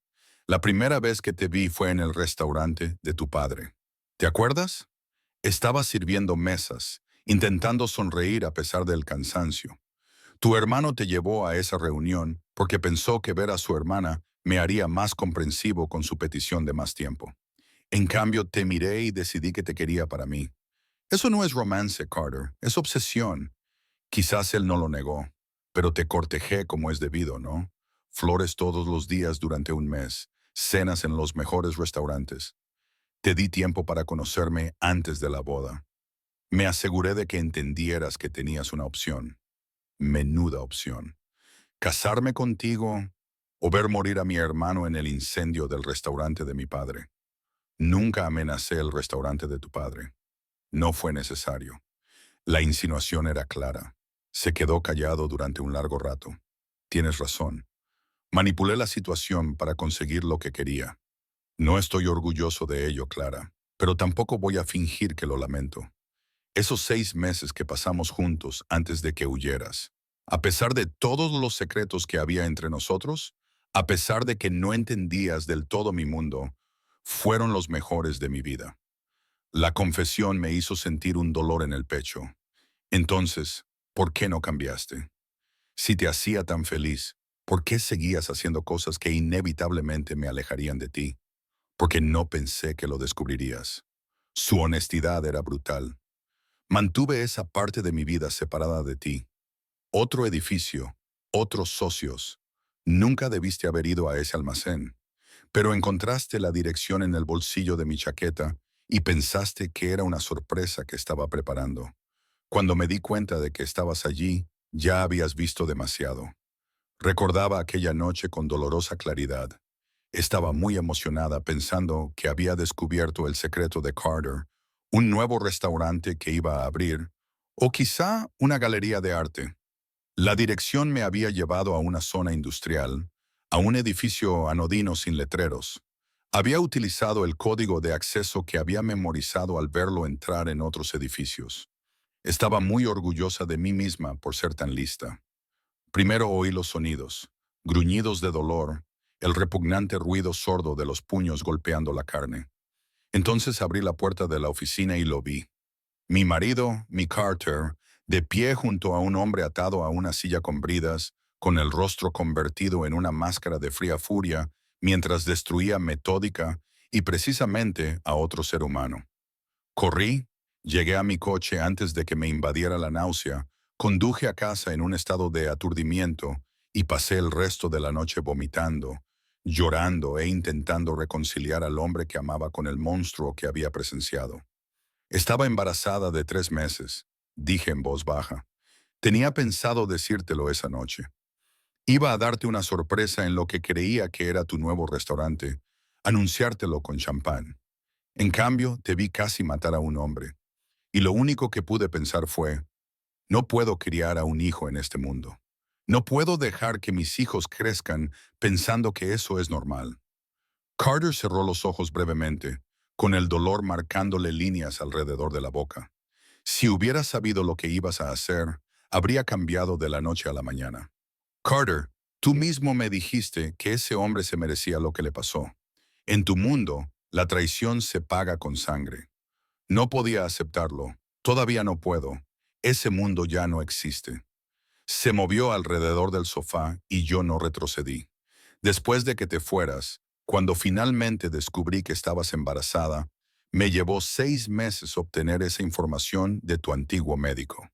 La primera vez que te vi fue en el restaurante de tu padre. ¿Te acuerdas? Estaba sirviendo mesas, intentando sonreír a pesar del cansancio. Tu hermano te llevó a esa reunión porque pensó que ver a su hermana me haría más comprensivo con su petición de más tiempo. En cambio, te miré y decidí que te quería para mí. Eso no es romance, Carter, es obsesión. Quizás él no lo negó, pero te cortejé como es debido, ¿no? Flores todos los días durante un mes, cenas en los mejores restaurantes. Te di tiempo para conocerme antes de la boda. Me aseguré de que entendieras que tenías una opción. Menuda opción. Casarme contigo o ver morir a mi hermano en el incendio del restaurante de mi padre. Nunca amenacé el restaurante de tu padre. No fue necesario. La insinuación era clara. Se quedó callado durante un largo rato. Tienes razón. Manipulé la situación para conseguir lo que quería. No estoy orgulloso de ello, Clara, pero tampoco voy a fingir que lo lamento. Esos 6 meses que pasamos juntos antes de que huyeras, a pesar de todos los secretos que había entre nosotros, a pesar de que no entendías del todo mi mundo, fueron los mejores de mi vida. La confesión me hizo sentir un dolor en el pecho. Entonces, ¿por qué no cambiaste? Si te hacía tan feliz, ¿por qué seguías haciendo cosas que inevitablemente me alejarían de ti? Porque no pensé que lo descubrirías. Su honestidad era brutal. Mantuve esa parte de mi vida separada de ti. Otro edificio, otros socios. Nunca debiste haber ido a ese almacén, pero encontraste la dirección en el bolsillo de mi chaqueta y pensaste que era una sorpresa que estaba preparando. Cuando me di cuenta de que estabas allí, ya habías visto demasiado. Recordaba aquella noche con dolorosa claridad. Estaba muy emocionada pensando que había descubierto el secreto de Carter, un nuevo restaurante que iba a abrir, o quizá una galería de arte. La dirección me había llevado a una zona industrial, a un edificio anodino sin letreros. Había utilizado el código de acceso que había memorizado al verlo entrar en otros edificios. Estaba muy orgullosa de mí misma por ser tan lista. Primero oí los sonidos, gruñidos de dolor, el repugnante ruido sordo de los puños golpeando la carne. Entonces abrí la puerta de la oficina y lo vi. Mi marido, mi Carter, de pie junto a un hombre atado a una silla con bridas, con el rostro convertido en una máscara de fría furia, mientras destruía metódica y precisamente a otro ser humano. Corrí, llegué a mi coche antes de que me invadiera la náusea, conduje a casa en un estado de aturdimiento y pasé el resto de la noche vomitando, llorando e intentando reconciliar al hombre que amaba con el monstruo que había presenciado. Estaba embarazada de 3 meses, dije en voz baja. Tenía pensado decírtelo esa noche. Iba a darte una sorpresa en lo que creía que era tu nuevo restaurante, anunciártelo con champán. En cambio, te vi casi matar a un hombre. Y lo único que pude pensar fue, no puedo criar a un hijo en este mundo. No puedo dejar que mis hijos crezcan pensando que eso es normal. Carter cerró los ojos brevemente, con el dolor marcándole líneas alrededor de la boca. Si hubiera sabido lo que ibas a hacer, habría cambiado de la noche a la mañana. Carter, tú mismo me dijiste que ese hombre se merecía lo que le pasó. En tu mundo, la traición se paga con sangre. No podía aceptarlo. Todavía no puedo. Ese mundo ya no existe. Se movió alrededor del sofá y yo no retrocedí. Después de que te fueras, cuando finalmente descubrí que estabas embarazada, Me llevó 6 meses obtener esa información de tu antiguo médico.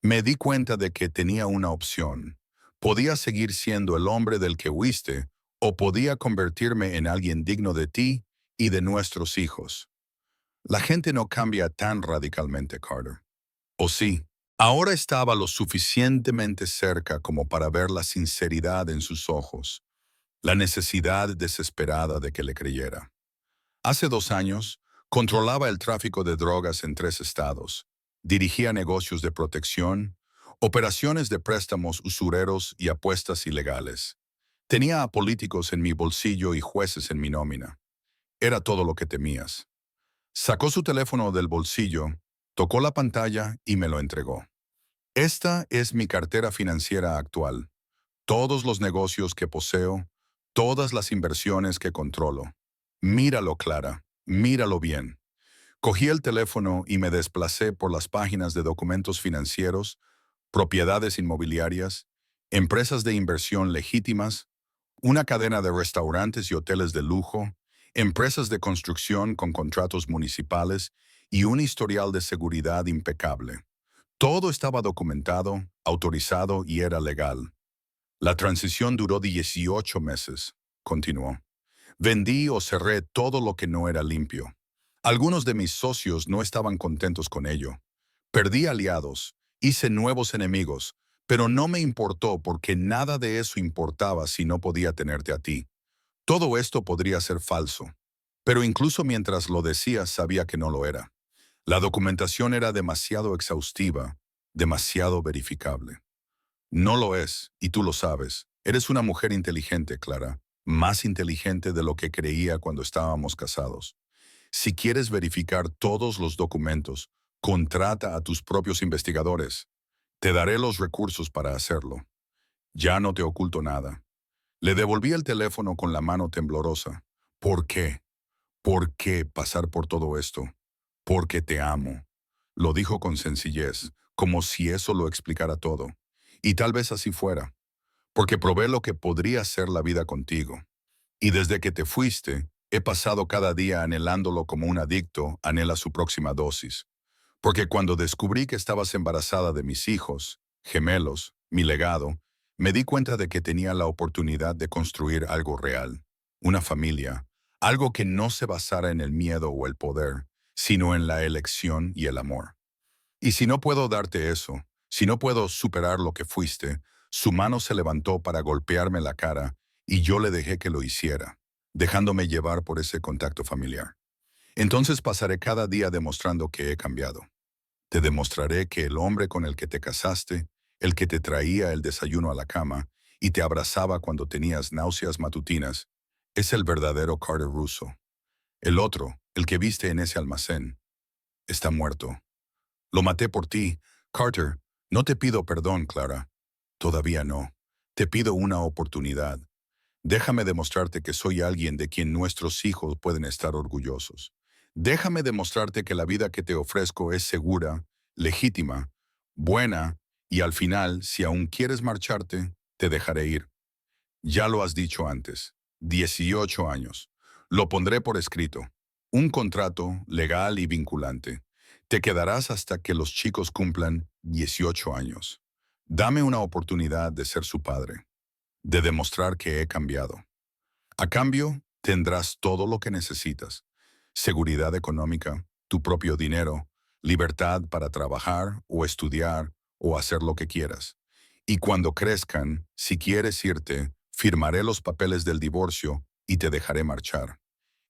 Me di cuenta de que tenía una opción. Podía seguir siendo el hombre del que huiste, o podía convertirme en alguien digno de ti y de nuestros hijos. La gente no cambia tan radicalmente, Carter. ¿O sí? Ahora estaba lo suficientemente cerca como para ver la sinceridad en sus ojos, la necesidad desesperada de que le creyera. Hace 2 años, controlaba el tráfico de drogas en 3 estados, dirigía negocios de protección, operaciones de préstamos usureros y apuestas ilegales. Tenía a políticos en mi bolsillo y jueces en mi nómina. Era todo lo que temías. Sacó su teléfono del bolsillo, tocó la pantalla y me lo entregó. Esta es mi cartera financiera actual. Todos los negocios que poseo, todas las inversiones que controlo. Míralo, Clara, míralo bien. Cogí el teléfono y me desplacé por las páginas de documentos financieros, propiedades inmobiliarias, empresas de inversión legítimas, una cadena de restaurantes y hoteles de lujo, empresas de construcción con contratos municipales y un historial de seguridad impecable. Todo estaba documentado, autorizado y era legal. La transición duró 18 meses, continuó. Vendí o cerré todo lo que no era limpio. Algunos de mis socios no estaban contentos con ello. Perdí aliados, hice nuevos enemigos, pero no me importó porque nada de eso importaba si no podía tenerte a ti. Todo esto podría ser falso, pero incluso mientras lo decía sabía que no lo era. La documentación era demasiado exhaustiva, demasiado verificable. No lo es, y tú lo sabes. Eres una mujer inteligente, Clara, más inteligente de lo que creía cuando estábamos casados. Si quieres verificar todos los documentos, contrata a tus propios investigadores. Te daré los recursos para hacerlo. Ya no te oculto nada. Le devolví el teléfono con la mano temblorosa. ¿Por qué? ¿Por qué pasar por todo esto? Porque te amo. Lo dijo con sencillez, como si eso lo explicara todo. Y tal vez así fuera, porque probé lo que podría ser la vida contigo. Y desde que te fuiste, he pasado cada día anhelándolo como un adicto anhela su próxima dosis. Porque cuando descubrí que estabas embarazada de mis hijos, gemelos, mi legado, me di cuenta de que tenía la oportunidad de construir algo real, una familia, algo que no se basara en el miedo o el poder, sino en la elección y el amor. Y si no puedo darte eso, si no puedo superar lo que fuiste, su mano se levantó para golpearme la cara y yo le dejé que lo hiciera, dejándome llevar por ese contacto familiar. Entonces pasaré cada día demostrando que he cambiado. Te demostraré que el hombre con el que te casaste, el que te traía el desayuno a la cama y te abrazaba cuando tenías náuseas matutinas, es el verdadero Carter Russo. El otro, el que viste en ese almacén, está muerto. Lo maté por ti, Carter. No te pido perdón, Clara. Todavía no. Te pido una oportunidad. Déjame demostrarte que soy alguien de quien nuestros hijos pueden estar orgullosos. Déjame demostrarte que la vida que te ofrezco es segura, legítima, buena, y al final, si aún quieres marcharte, te dejaré ir. Ya lo has dicho antes. 18 años. Lo pondré por escrito. Un contrato legal y vinculante. Te quedarás hasta que los chicos cumplan 18 años. Dame una oportunidad de ser su padre, de demostrar que he cambiado. A cambio, tendrás todo lo que necesitas. Seguridad económica, tu propio dinero, libertad para trabajar o estudiar o hacer lo que quieras. Y cuando crezcan, si quieres irte, firmaré los papeles del divorcio y te dejaré marchar.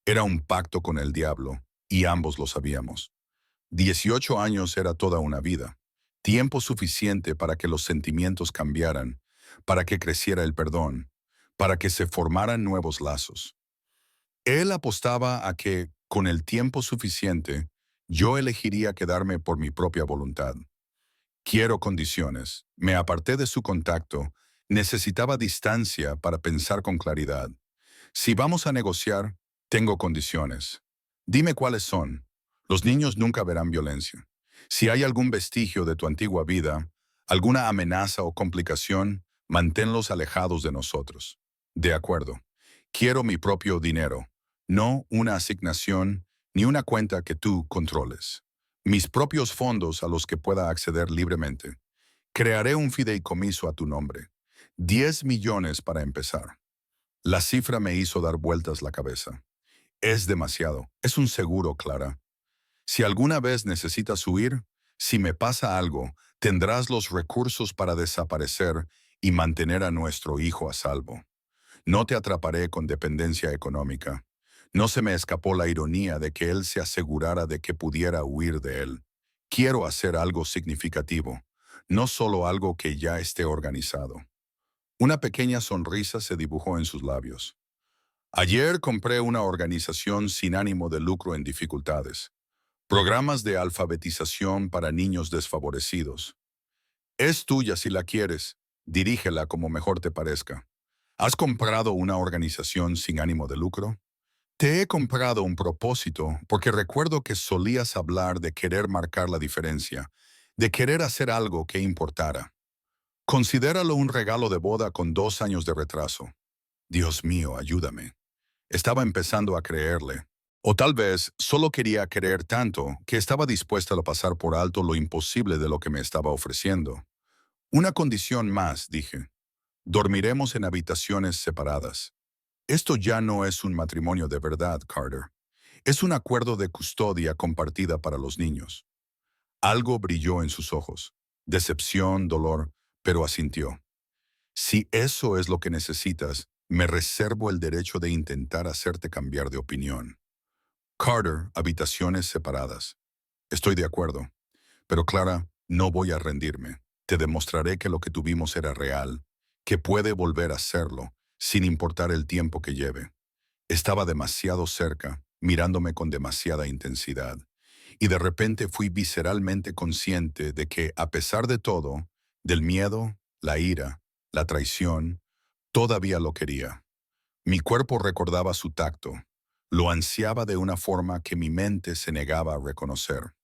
Era un pacto con el diablo, y ambos lo sabíamos. 18 años era toda una vida, tiempo suficiente para que los sentimientos cambiaran, para que creciera el perdón, para que se formaran nuevos lazos. Él apostaba a que, con el tiempo suficiente, yo elegiría quedarme por mi propia voluntad. Quiero condiciones. Me aparté de su contacto. Necesitaba distancia para pensar con claridad. Si vamos a negociar, tengo condiciones. Dime cuáles son. Los niños nunca verán violencia. Si hay algún vestigio de tu antigua vida, alguna amenaza o complicación, manténlos alejados de nosotros. De acuerdo. Quiero mi propio dinero, no una asignación, ni una cuenta que tú controles. Mis propios fondos a los que pueda acceder libremente. Crearé un fideicomiso a tu nombre. 10 millones para empezar. La cifra me hizo dar vueltas la cabeza. Es demasiado. Es un seguro, Clara. Si alguna vez necesitas huir, si me pasa algo, tendrás los recursos para desaparecer y mantener a nuestro hijo a salvo. No te atraparé con dependencia económica. No se me escapó la ironía de que él se asegurara de que pudiera huir de él. Quiero hacer algo significativo, no solo algo que ya esté organizado. Una pequeña sonrisa se dibujó en sus labios. Ayer compré una organización sin ánimo de lucro en dificultades. Programas de alfabetización para niños desfavorecidos. Es tuya si la quieres. Dirígela como mejor te parezca. ¿Has comprado una organización sin ánimo de lucro? Te he comprado un propósito porque recuerdo que solías hablar de querer marcar la diferencia, de querer hacer algo que importara. Considéralo un regalo de boda con 2 años de retraso. Dios mío, ayúdame. Estaba empezando a creerle. O tal vez solo quería creer tanto que estaba dispuesta a pasar por alto lo imposible de lo que me estaba ofreciendo. Una condición más, dije. Dormiremos en habitaciones separadas. Esto ya no es un matrimonio de verdad, Carter. Es un acuerdo de custodia compartida para los niños. Algo brilló en sus ojos. Decepción, dolor, pero asintió. Si eso es lo que necesitas, me reservo el derecho de intentar hacerte cambiar de opinión. Carter, habitaciones separadas. Estoy de acuerdo. Pero Clara, no voy a rendirme. Te demostraré que lo que tuvimos era real, que puede volver a serlo, sin importar el tiempo que lleve. Estaba demasiado cerca, mirándome con demasiada intensidad, y de repente fui visceralmente consciente de que, a pesar de todo, del miedo, la ira, la traición, todavía lo quería. Mi cuerpo recordaba su tacto, lo ansiaba de una forma que mi mente se negaba a reconocer.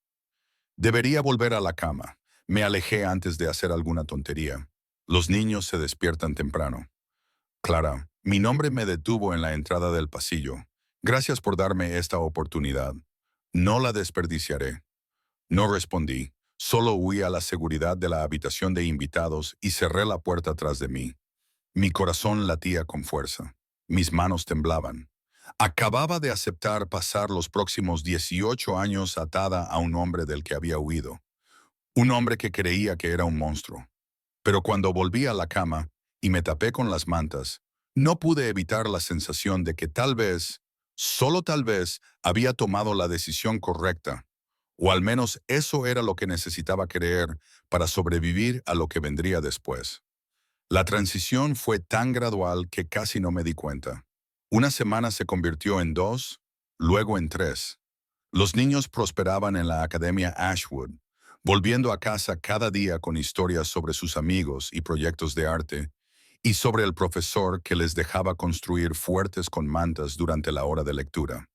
Debería volver a la cama. Me alejé antes de hacer alguna tontería. Los niños se despiertan temprano. Clara, mi nombre me detuvo en la entrada del pasillo. Gracias por darme esta oportunidad. No la desperdiciaré. No respondí. Solo huí a la seguridad de la habitación de invitados y cerré la puerta tras de mí. Mi corazón latía con fuerza. Mis manos temblaban. Acababa de aceptar pasar los próximos 18 años atada a un hombre del que había huido. Un hombre que creía que era un monstruo. Pero cuando volví a la cama y me tapé con las mantas, no pude evitar la sensación de que tal vez, solo tal vez, había tomado la decisión correcta. O al menos eso era lo que necesitaba creer para sobrevivir a lo que vendría después. La transición fue tan gradual que casi no me di cuenta. Una semana se convirtió en 2, luego en 3. Los niños prosperaban en la Academia Ashwood, volviendo a casa cada día con historias sobre sus amigos y proyectos de arte, y sobre el profesor que les dejaba construir fuertes con mantas durante la hora de lectura.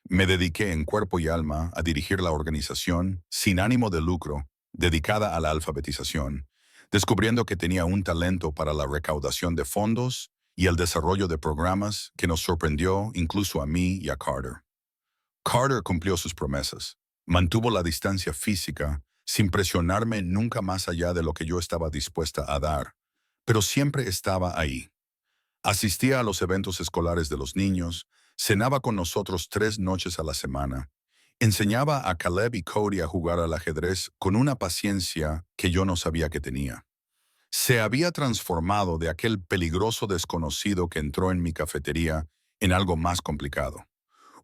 Me dediqué en cuerpo y alma a dirigir la organización, sin ánimo de lucro, dedicada a la alfabetización, descubriendo que tenía un talento para la recaudación de fondos y el desarrollo de programas que nos sorprendió incluso a mí y a Carter. Carter cumplió sus promesas, mantuvo la distancia física, sin presionarme nunca más allá de lo que yo estaba dispuesta a dar, pero siempre estaba ahí. Asistía a los eventos escolares de los niños, cenaba con nosotros 3 noches a la semana, enseñaba a Caleb y Cody a jugar al ajedrez con una paciencia que yo no sabía que tenía. Se había transformado de aquel peligroso desconocido que entró en mi cafetería en algo más complicado.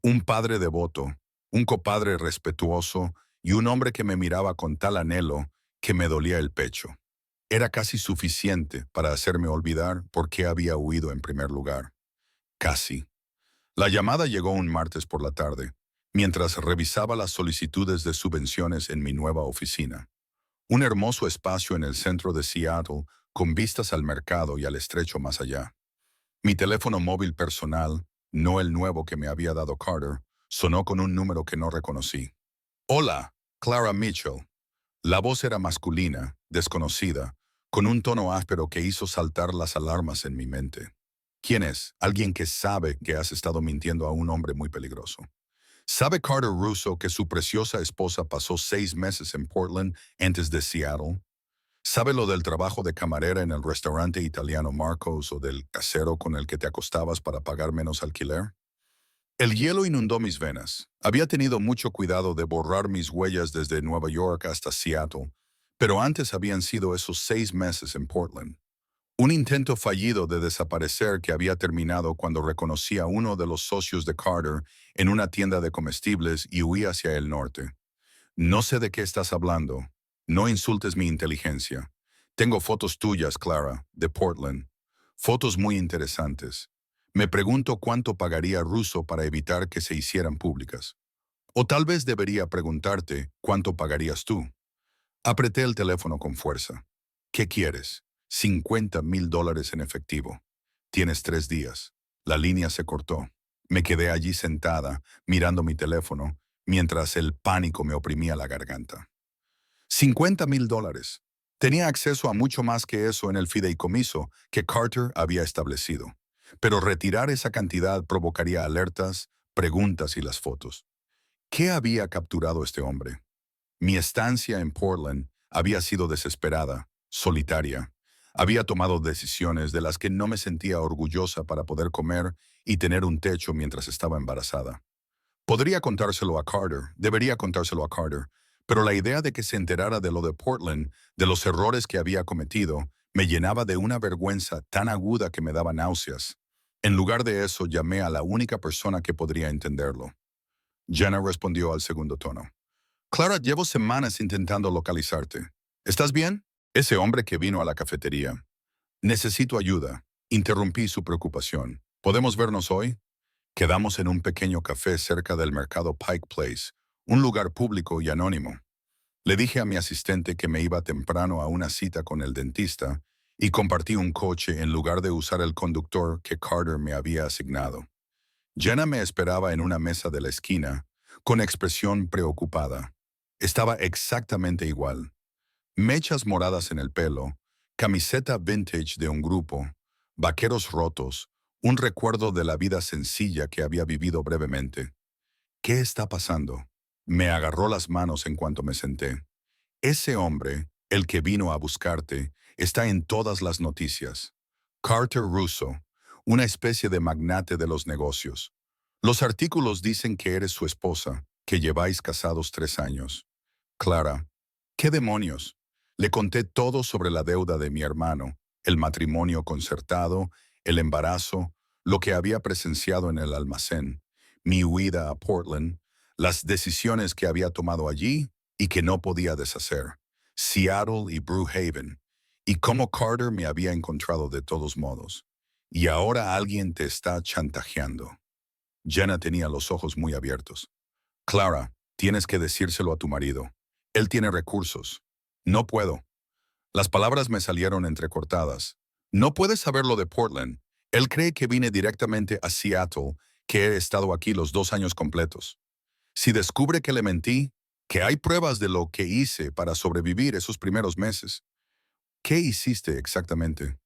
Un padre devoto, un copadre respetuoso y un hombre que me miraba con tal anhelo que me dolía el pecho. Era casi suficiente para hacerme olvidar por qué había huido en primer lugar. Casi. La llamada llegó un martes por la tarde, mientras revisaba las solicitudes de subvenciones en mi nueva oficina. Un hermoso espacio en el centro de Seattle, con vistas al mercado y al estrecho más allá. Mi teléfono móvil personal, no el nuevo que me había dado Carter, sonó con un número que no reconocí. Hola, Clara Mitchell. La voz era masculina, desconocida, con un tono áspero que hizo saltar las alarmas en mi mente. ¿Quién es? Alguien que sabe que has estado mintiendo a un hombre muy peligroso. ¿Sabe Carter Russo que su preciosa esposa pasó 6 meses en Portland antes de Seattle? ¿Sabe lo del trabajo de camarera en el restaurante italiano Marcos o del casero con el que te acostabas para pagar menos alquiler? El hielo inundó mis venas. Había tenido mucho cuidado de borrar mis huellas desde Nueva York hasta Seattle, pero antes habían sido esos 6 meses en Portland. Un intento fallido de desaparecer que había terminado cuando reconocí a uno de los socios de Carter en una tienda de comestibles y huí hacia el norte. No sé de qué estás hablando. No insultes mi inteligencia. Tengo fotos tuyas, Clara, de Portland. Fotos muy interesantes. Me pregunto cuánto pagaría Russo para evitar que se hicieran públicas. O tal vez debería preguntarte cuánto pagarías tú. Apreté el teléfono con fuerza. ¿Qué quieres? $50,000 en efectivo. Tienes 3 días. La línea se cortó. Me quedé allí sentada, mirando mi teléfono, mientras el pánico me oprimía la garganta. $50,000. Tenía acceso a mucho más que eso en el fideicomiso que Carter había establecido. Pero retirar esa cantidad provocaría alertas, preguntas y las fotos. ¿Qué había capturado este hombre? Mi estancia en Portland había sido desesperada, solitaria. Había tomado decisiones de las que no me sentía orgullosa para poder comer y tener un techo mientras estaba embarazada. Podría contárselo a Carter, debería contárselo a Carter, pero la idea de que se enterara de lo de Portland, de los errores que había cometido, me llenaba de una vergüenza tan aguda que me daba náuseas. En lugar de eso, llamé a la única persona que podría entenderlo. Jenna respondió al segundo tono. Clara, llevo semanas intentando localizarte. ¿Estás bien? Ese hombre que vino a la cafetería. Necesito ayuda. Interrumpí su preocupación. ¿Podemos vernos hoy? Quedamos en un pequeño café cerca del mercado Pike Place, un lugar público y anónimo. Le dije a mi asistente que me iba temprano a una cita con el dentista y compartí un coche en lugar de usar el conductor que Carter me había asignado. Jenna me esperaba en una mesa de la esquina, con expresión preocupada. Estaba exactamente igual. Mechas moradas en el pelo, camiseta vintage de un grupo, vaqueros rotos, un recuerdo de la vida sencilla que había vivido brevemente. ¿Qué está pasando? Me agarró las manos en cuanto me senté. Ese hombre, el que vino a buscarte, está en todas las noticias. Carter Russo, una especie de magnate de los negocios. Los artículos dicen que eres su esposa, que lleváis casados 3 años. Clara, ¿qué demonios? Le conté todo sobre la deuda de mi hermano, el matrimonio concertado, el embarazo, lo que había presenciado en el almacén, mi huida a Portland, las decisiones que había tomado allí y que no podía deshacer, Seattle y Brookhaven, y cómo Carter me había encontrado de todos modos. Y ahora alguien te está chantajeando. Jenna tenía los ojos muy abiertos. Clara, tienes que decírselo a tu marido. Él tiene recursos. No puedo. Las palabras me salieron entrecortadas. No puedes saber lo de Portland. Él cree que vine directamente a Seattle, que he estado aquí los 2 años completos. Si descubre que le mentí, que hay pruebas de lo que hice para sobrevivir esos primeros meses. ¿Qué hiciste exactamente?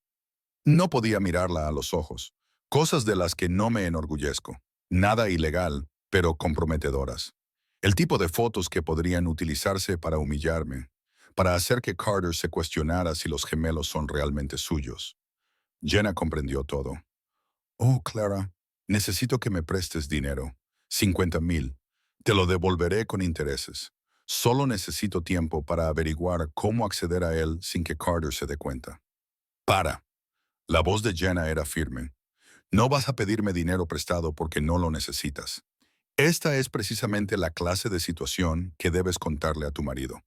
No podía mirarla a los ojos. Cosas de las que no me enorgullezco. Nada ilegal, pero comprometedoras. El tipo de fotos que podrían utilizarse para humillarme, para hacer que Carter se cuestionara si los gemelos son realmente suyos. Jenna comprendió todo. Oh, Clara, necesito que me prestes dinero. 50,000. Te lo devolveré con intereses. Solo necesito tiempo para averiguar cómo acceder a él sin que Carter se dé cuenta. Para. La voz de Jenna era firme. No vas a pedirme dinero prestado porque no lo necesitas. Esta es precisamente la clase de situación que debes contarle a tu marido.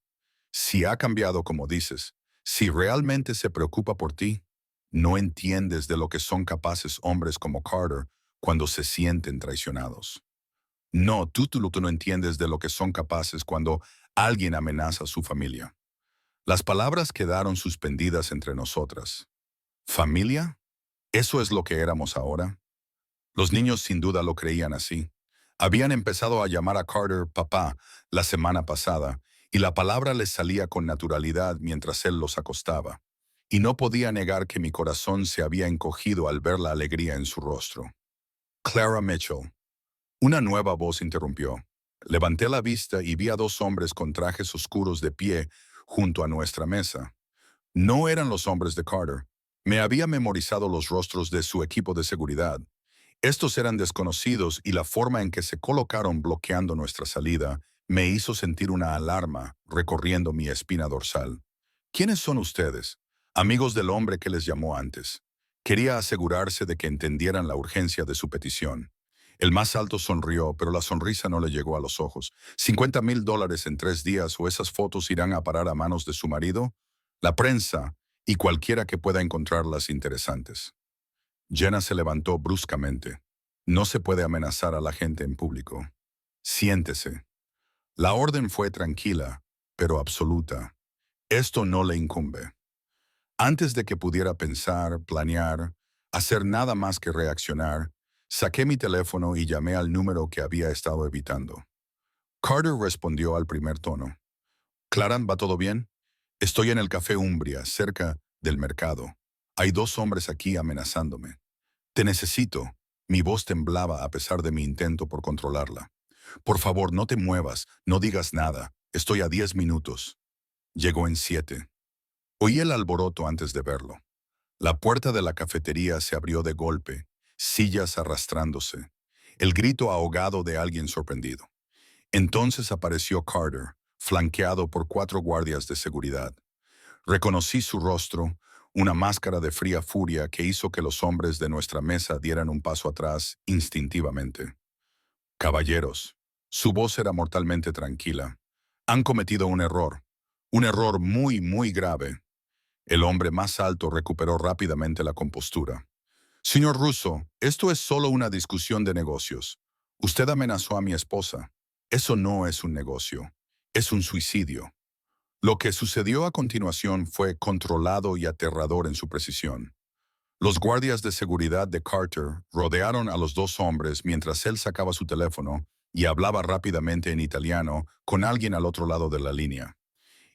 Si ha cambiado como dices, si realmente se preocupa por ti, no entiendes de lo que son capaces hombres como Carter cuando se sienten traicionados. No, tú no entiendes de lo que son capaces cuando alguien amenaza a su familia. Las palabras quedaron suspendidas entre nosotras. ¿Familia? ¿Eso es lo que éramos ahora? Los niños sin duda lo creían así. Habían empezado a llamar a Carter papá la semana pasada, y la palabra les salía con naturalidad mientras él los acostaba. Y no podía negar que mi corazón se había encogido al ver la alegría en su rostro. Clara Mitchell. Una nueva voz interrumpió. Levanté la vista y vi a dos hombres con trajes oscuros de pie junto a nuestra mesa. No eran los hombres de Carter. Me había memorizado los rostros de su equipo de seguridad. Estos eran desconocidos y la forma en que se colocaron bloqueando nuestra salida me hizo sentir una alarma recorriendo mi espina dorsal. ¿Quiénes son ustedes? Amigos del hombre que les llamó antes. Quería asegurarse de que entendieran la urgencia de su petición. El más alto sonrió, pero la sonrisa no le llegó a los ojos. $50,000 en 3 días o esas fotos irán a parar a manos de su marido, la prensa y cualquiera que pueda encontrarlas interesantes. Jenna se levantó bruscamente. No se puede amenazar a la gente en público. Siéntese. La orden fue tranquila, pero absoluta. Esto no le incumbe. Antes de que pudiera pensar, planear, hacer nada más que reaccionar, saqué mi teléfono y llamé al número que había estado evitando. Carter respondió al primer tono. «Claran, ¿va todo bien? Estoy en el Café Umbria, cerca del mercado. Hay dos hombres aquí amenazándome. Te necesito». Mi voz temblaba a pesar de mi intento por controlarla. «Por favor, no te muevas, no digas nada. Estoy a 10 minutos». Llegó en 7. Oí el alboroto antes de verlo. La puerta de la cafetería se abrió de golpe, sillas arrastrándose, el grito ahogado de alguien sorprendido. Entonces apareció Carter, flanqueado por 4 guardias de seguridad. Reconocí su rostro, una máscara de fría furia que hizo que los hombres de nuestra mesa dieran un paso atrás instintivamente. «Caballeros», su voz era mortalmente tranquila, «han cometido un error muy, muy grave». El hombre más alto recuperó rápidamente la compostura. «Señor Russo, esto es solo una discusión de negocios. Usted amenazó a mi esposa. Eso no es un negocio, es un suicidio». Lo que sucedió a continuación fue controlado y aterrador en su precisión. Los guardias de seguridad de Carter rodearon a los dos hombres mientras él sacaba su teléfono y hablaba rápidamente en italiano con alguien al otro lado de la línea.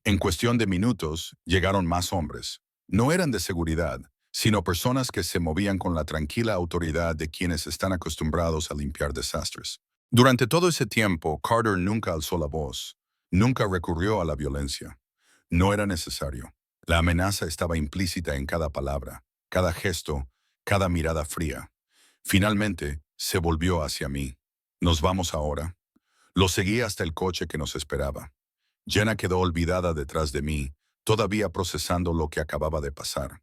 En cuestión de minutos, llegaron más hombres. No eran de seguridad, sino personas que se movían con la tranquila autoridad de quienes están acostumbrados a limpiar desastres. Durante todo ese tiempo, Carter nunca alzó la voz, nunca recurrió a la violencia. No era necesario. La amenaza estaba implícita en cada palabra, cada gesto, cada mirada fría. Finalmente, se volvió hacia mí. «¿Nos vamos ahora?» Lo seguí hasta el coche que nos esperaba. Jenna quedó olvidada detrás de mí, todavía procesando lo que acababa de pasar.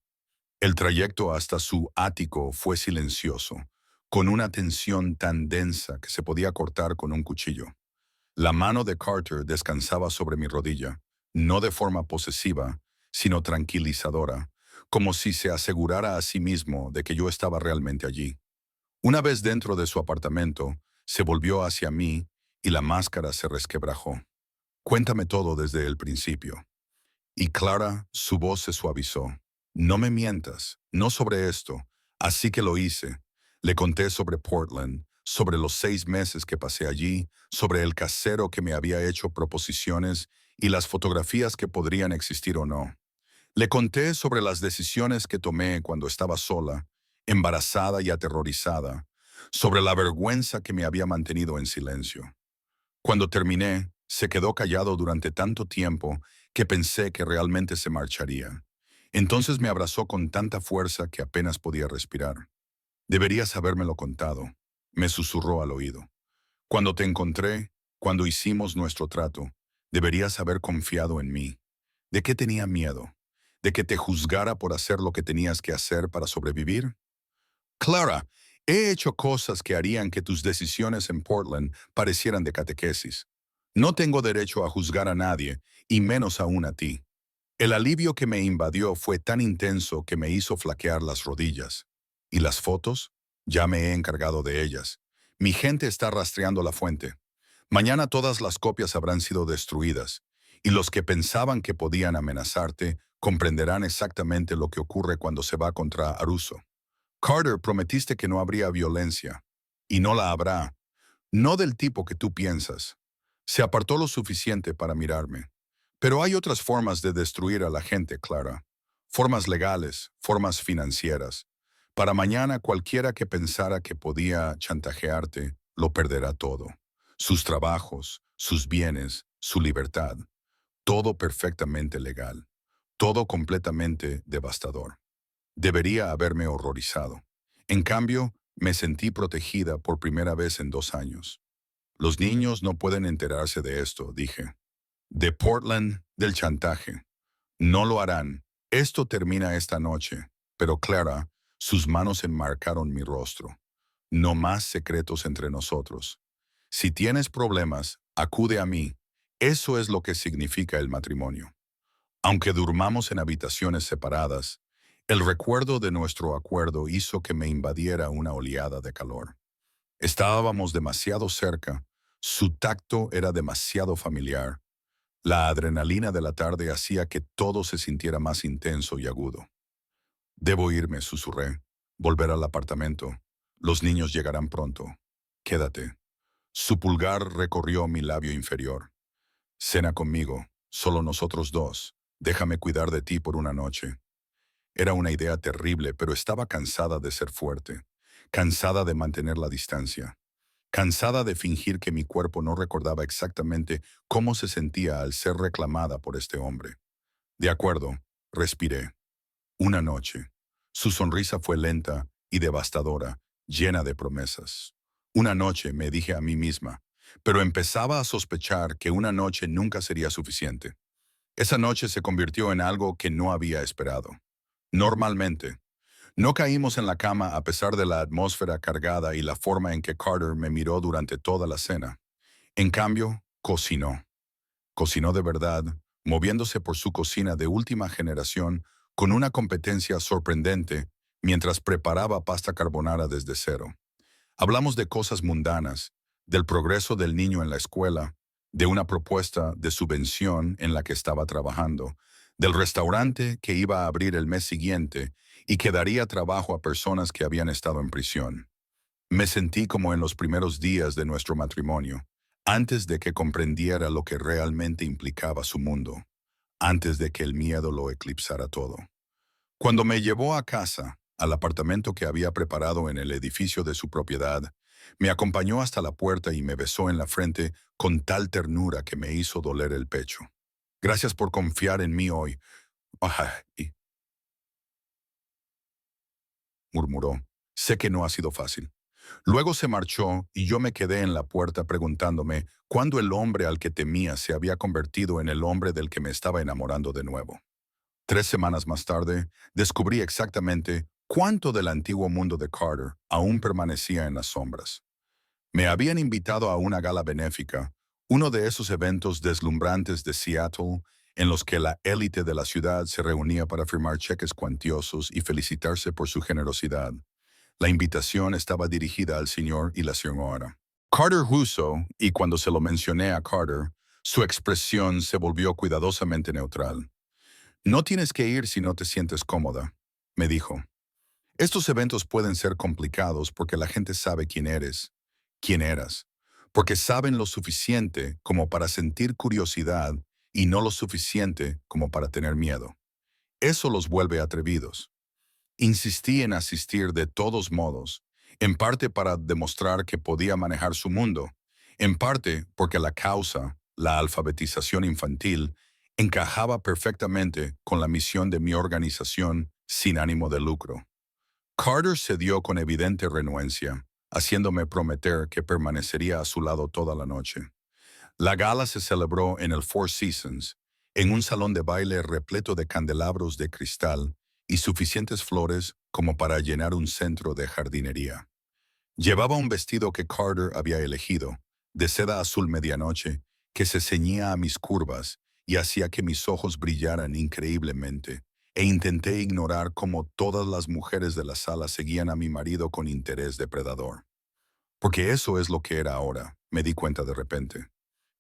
El trayecto hasta su ático fue silencioso, con una tensión tan densa que se podía cortar con un cuchillo. La mano de Carter descansaba sobre mi rodilla, no de forma posesiva, sino tranquilizadora, como si se asegurara a sí mismo de que yo estaba realmente allí. Una vez dentro de su apartamento, se volvió hacia mí y la máscara se resquebrajó. «Cuéntame todo desde el principio». Y Clara, su voz se suavizó. «No me mientas, no sobre esto». Así que lo hice. Le conté sobre Portland, sobre los 6 meses que pasé allí, sobre el casero que me había hecho proposiciones y las fotografías que podrían existir o no. Le conté sobre las decisiones que tomé cuando estaba sola, embarazada y aterrorizada, sobre la vergüenza que me había mantenido en silencio. Cuando terminé, se quedó callado durante tanto tiempo que pensé que realmente se marcharía. Entonces me abrazó con tanta fuerza que apenas podía respirar. «Deberías habérmelo contado», me susurró al oído. «Cuando te encontré, cuando hicimos nuestro trato, deberías haber confiado en mí». ¿De qué tenía miedo? ¿De que te juzgara por hacer lo que tenías que hacer para sobrevivir? «Clara, he hecho cosas que harían que tus decisiones en Portland parecieran de catequesis. No tengo derecho a juzgar a nadie, y menos aún a ti». El alivio que me invadió fue tan intenso que me hizo flaquear las rodillas. ¿Y las fotos? Ya me he encargado de ellas. Mi gente está rastreando la fuente. Mañana todas las copias habrán sido destruidas, y los que pensaban que podían amenazarte comprenderán exactamente lo que ocurre cuando se va contra Aruso. Carter, prometiste que no habría violencia, y no la habrá. No del tipo que tú piensas. Se apartó lo suficiente para mirarme. Pero hay otras formas de destruir a la gente, Clara. Formas legales, formas financieras. Para mañana cualquiera que pensara que podía chantajearte lo perderá todo. Sus trabajos, sus bienes, su libertad. Todo perfectamente legal. Todo completamente devastador. Debería haberme horrorizado. En cambio, me sentí protegida por primera vez en 2 años. Los niños no pueden enterarse de esto, dije. De Portland, del chantaje. No lo harán. Esto termina esta noche. Pero Clara, sus manos enmarcaron mi rostro. No más secretos entre nosotros. Si tienes problemas, acude a mí. Eso es lo que significa el matrimonio. Aunque durmamos en habitaciones separadas, el recuerdo de nuestro acuerdo hizo que me invadiera una oleada de calor. Estábamos demasiado cerca, su tacto era demasiado familiar. La adrenalina de la tarde hacía que todo se sintiera más intenso y agudo. Debo irme, susurré. Volver al apartamento. Los niños llegarán pronto. Quédate. Su pulgar recorrió mi labio inferior. Cena conmigo, solo nosotros dos. Déjame cuidar de ti por una noche. Era una idea terrible, pero estaba cansada de ser fuerte, cansada de mantener la distancia, cansada de fingir que mi cuerpo no recordaba exactamente cómo se sentía al ser reclamada por este hombre. De acuerdo, respiré. Una noche. Su sonrisa fue lenta y devastadora, llena de promesas. Una noche, me dije a mí misma, pero empezaba a sospechar que una noche nunca sería suficiente. Esa noche se convirtió en algo que no había esperado. Normalmente, no caímos en la cama a pesar de la atmósfera cargada y la forma en que Carter me miró durante toda la cena. En cambio, cocinó. Cocinó de verdad, moviéndose por su cocina de última generación con una competencia sorprendente mientras preparaba pasta carbonara desde cero. Hablamos de cosas mundanas, del progreso del niño en la escuela, de una propuesta de subvención en la que estaba trabajando, del restaurante que iba a abrir el mes siguiente y que daría trabajo a personas que habían estado en prisión. Me sentí como en los primeros días de nuestro matrimonio, antes de que comprendiera lo que realmente implicaba su mundo, antes de que el miedo lo eclipsara todo. Cuando me llevó a casa, al apartamento que había preparado en el edificio de su propiedad, me acompañó hasta la puerta y me besó en la frente con tal ternura que me hizo doler el pecho. Gracias por confiar en mí hoy. Ay, murmuró. Sé que no ha sido fácil. Luego se marchó y yo me quedé en la puerta preguntándome cuándo el hombre al que temía se había convertido en el hombre del que me estaba enamorando de nuevo. 3 semanas más tarde, descubrí exactamente cuánto del antiguo mundo de Carter aún permanecía en las sombras. Me habían invitado a una gala benéfica, uno de esos eventos deslumbrantes de Seattle en los que la élite de la ciudad se reunía para firmar cheques cuantiosos y felicitarse por su generosidad. La invitación estaba dirigida al señor y la señora Carter Huso, y cuando se lo mencioné a Carter, su expresión se volvió cuidadosamente neutral. No tienes que ir si no te sientes cómoda, me dijo. Estos eventos pueden ser complicados porque la gente sabe quién eres, quién eras, porque saben lo suficiente como para sentir curiosidad y no lo suficiente como para tener miedo. Eso los vuelve atrevidos. Insistí en asistir de todos modos, en parte para demostrar que podía manejar su mundo, en parte porque la causa, la alfabetización infantil, encajaba perfectamente con la misión de mi organización sin ánimo de lucro. Carter cedió con evidente renuencia, haciéndome prometer que permanecería a su lado toda la noche. La gala se celebró en el Four Seasons, en un salón de baile repleto de candelabros de cristal y suficientes flores como para llenar un centro de jardinería. Llevaba un vestido que Carter había elegido, de seda azul medianoche, que se ceñía a mis curvas y hacía que mis ojos brillaran increíblemente, e intenté ignorar cómo todas las mujeres de la sala seguían a mi marido con interés depredador. Porque eso es lo que era ahora, me di cuenta de repente.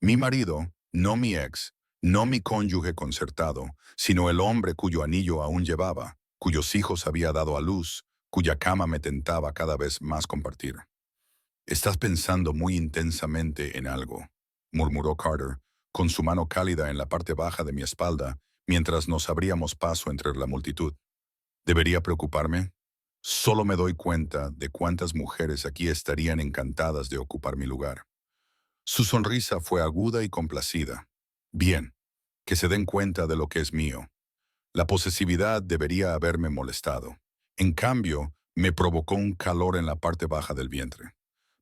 Mi marido, no mi ex, no mi cónyuge concertado, sino el hombre cuyo anillo aún llevaba, cuyos hijos había dado a luz, cuya cama me tentaba cada vez más compartir. Estás pensando muy intensamente en algo, murmuró Carter, con su mano cálida en la parte baja de mi espalda, mientras nos abríamos paso entre la multitud. ¿Debería preocuparme? Solo me doy cuenta de cuántas mujeres aquí estarían encantadas de ocupar mi lugar. Su sonrisa fue aguda y complacida. Bien, que se den cuenta de lo que es mío. La posesividad debería haberme molestado. En cambio, me provocó un calor en la parte baja del vientre.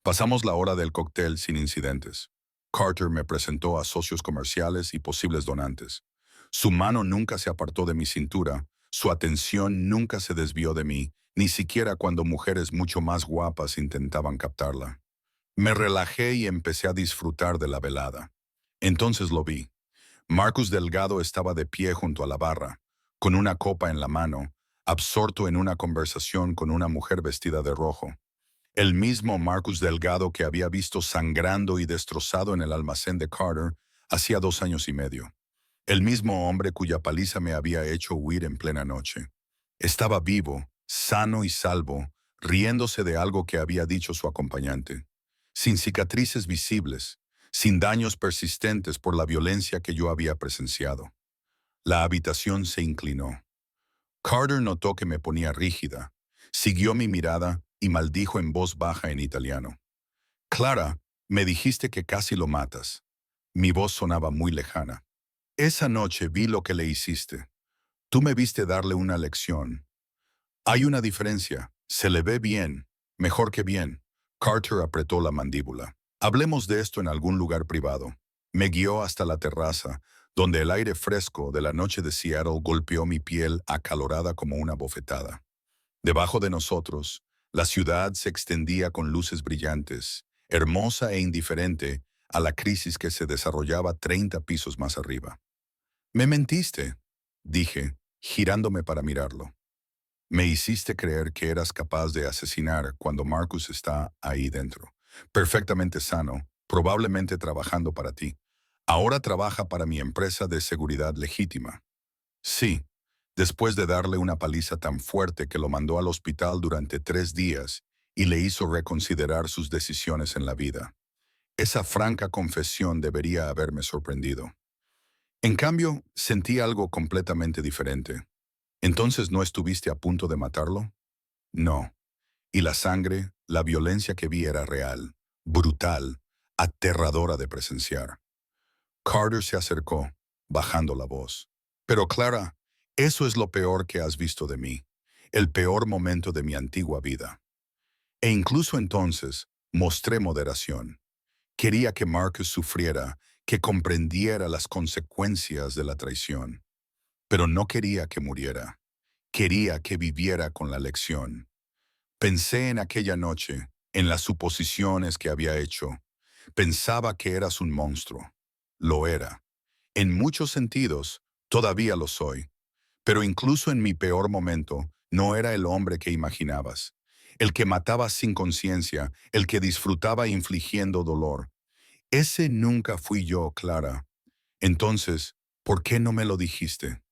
Pasamos la hora del cóctel sin incidentes. Carter me presentó a socios comerciales y posibles donantes. Su mano nunca se apartó de mi cintura, su atención nunca se desvió de mí, ni siquiera cuando mujeres mucho más guapas intentaban captarla. Me relajé y empecé a disfrutar de la velada. Entonces lo vi. Marcus Delgado estaba de pie junto a la barra, con una copa en la mano, absorto en una conversación con una mujer vestida de rojo. El mismo Marcus Delgado que había visto sangrando y destrozado en el almacén de Carter hacía 2 años y medio. El mismo hombre cuya paliza me había hecho huir en plena noche. Estaba vivo, sano y salvo, riéndose de algo que había dicho su acompañante. Sin cicatrices visibles, sin daños persistentes por la violencia que yo había presenciado. La habitación se inclinó. Carter notó que me ponía rígida, siguió mi mirada y maldijo en voz baja en italiano. Clara, me dijiste que casi lo matas. Mi voz sonaba muy lejana. Esa noche vi lo que le hiciste. Tú me viste darle una lección. Hay una diferencia. Se le ve bien, mejor que bien. Carter apretó la mandíbula. Hablemos de esto en algún lugar privado. Me guió hasta la terraza, donde el aire fresco de la noche de Seattle golpeó mi piel acalorada como una bofetada. Debajo de nosotros, la ciudad se extendía con luces brillantes, hermosa e indiferente a la crisis que se desarrollaba 30 pisos más arriba. Me mentiste, dije, girándome para mirarlo. Me hiciste creer que eras capaz de asesinar cuando Marcus está ahí dentro, perfectamente sano, probablemente trabajando para ti. Ahora trabaja para mi empresa de seguridad legítima. Sí, después de darle una paliza tan fuerte que lo mandó al hospital durante 3 días y le hizo reconsiderar sus decisiones en la vida. Esa franca confesión debería haberme sorprendido. En cambio, sentí algo completamente diferente. ¿Entonces no estuviste a punto de matarlo? No. Y la sangre, la violencia que vi era real, brutal, aterradora de presenciar. Carter se acercó, bajando la voz. Pero Clara, eso es lo peor que has visto de mí, el peor momento de mi antigua vida. E incluso entonces mostré moderación. Quería que Marcus sufriera, que comprendiera las consecuencias de la traición. Pero no quería que muriera. Quería que viviera con la lección. Pensé en aquella noche, en las suposiciones que había hecho. Pensaba que eras un monstruo. Lo era. En muchos sentidos, todavía lo soy. Pero incluso en mi peor momento, no era el hombre que imaginabas. El que mataba sin conciencia, el que disfrutaba infligiendo dolor. Ese nunca fui yo, Clara. Entonces, ¿por qué no me lo dijiste?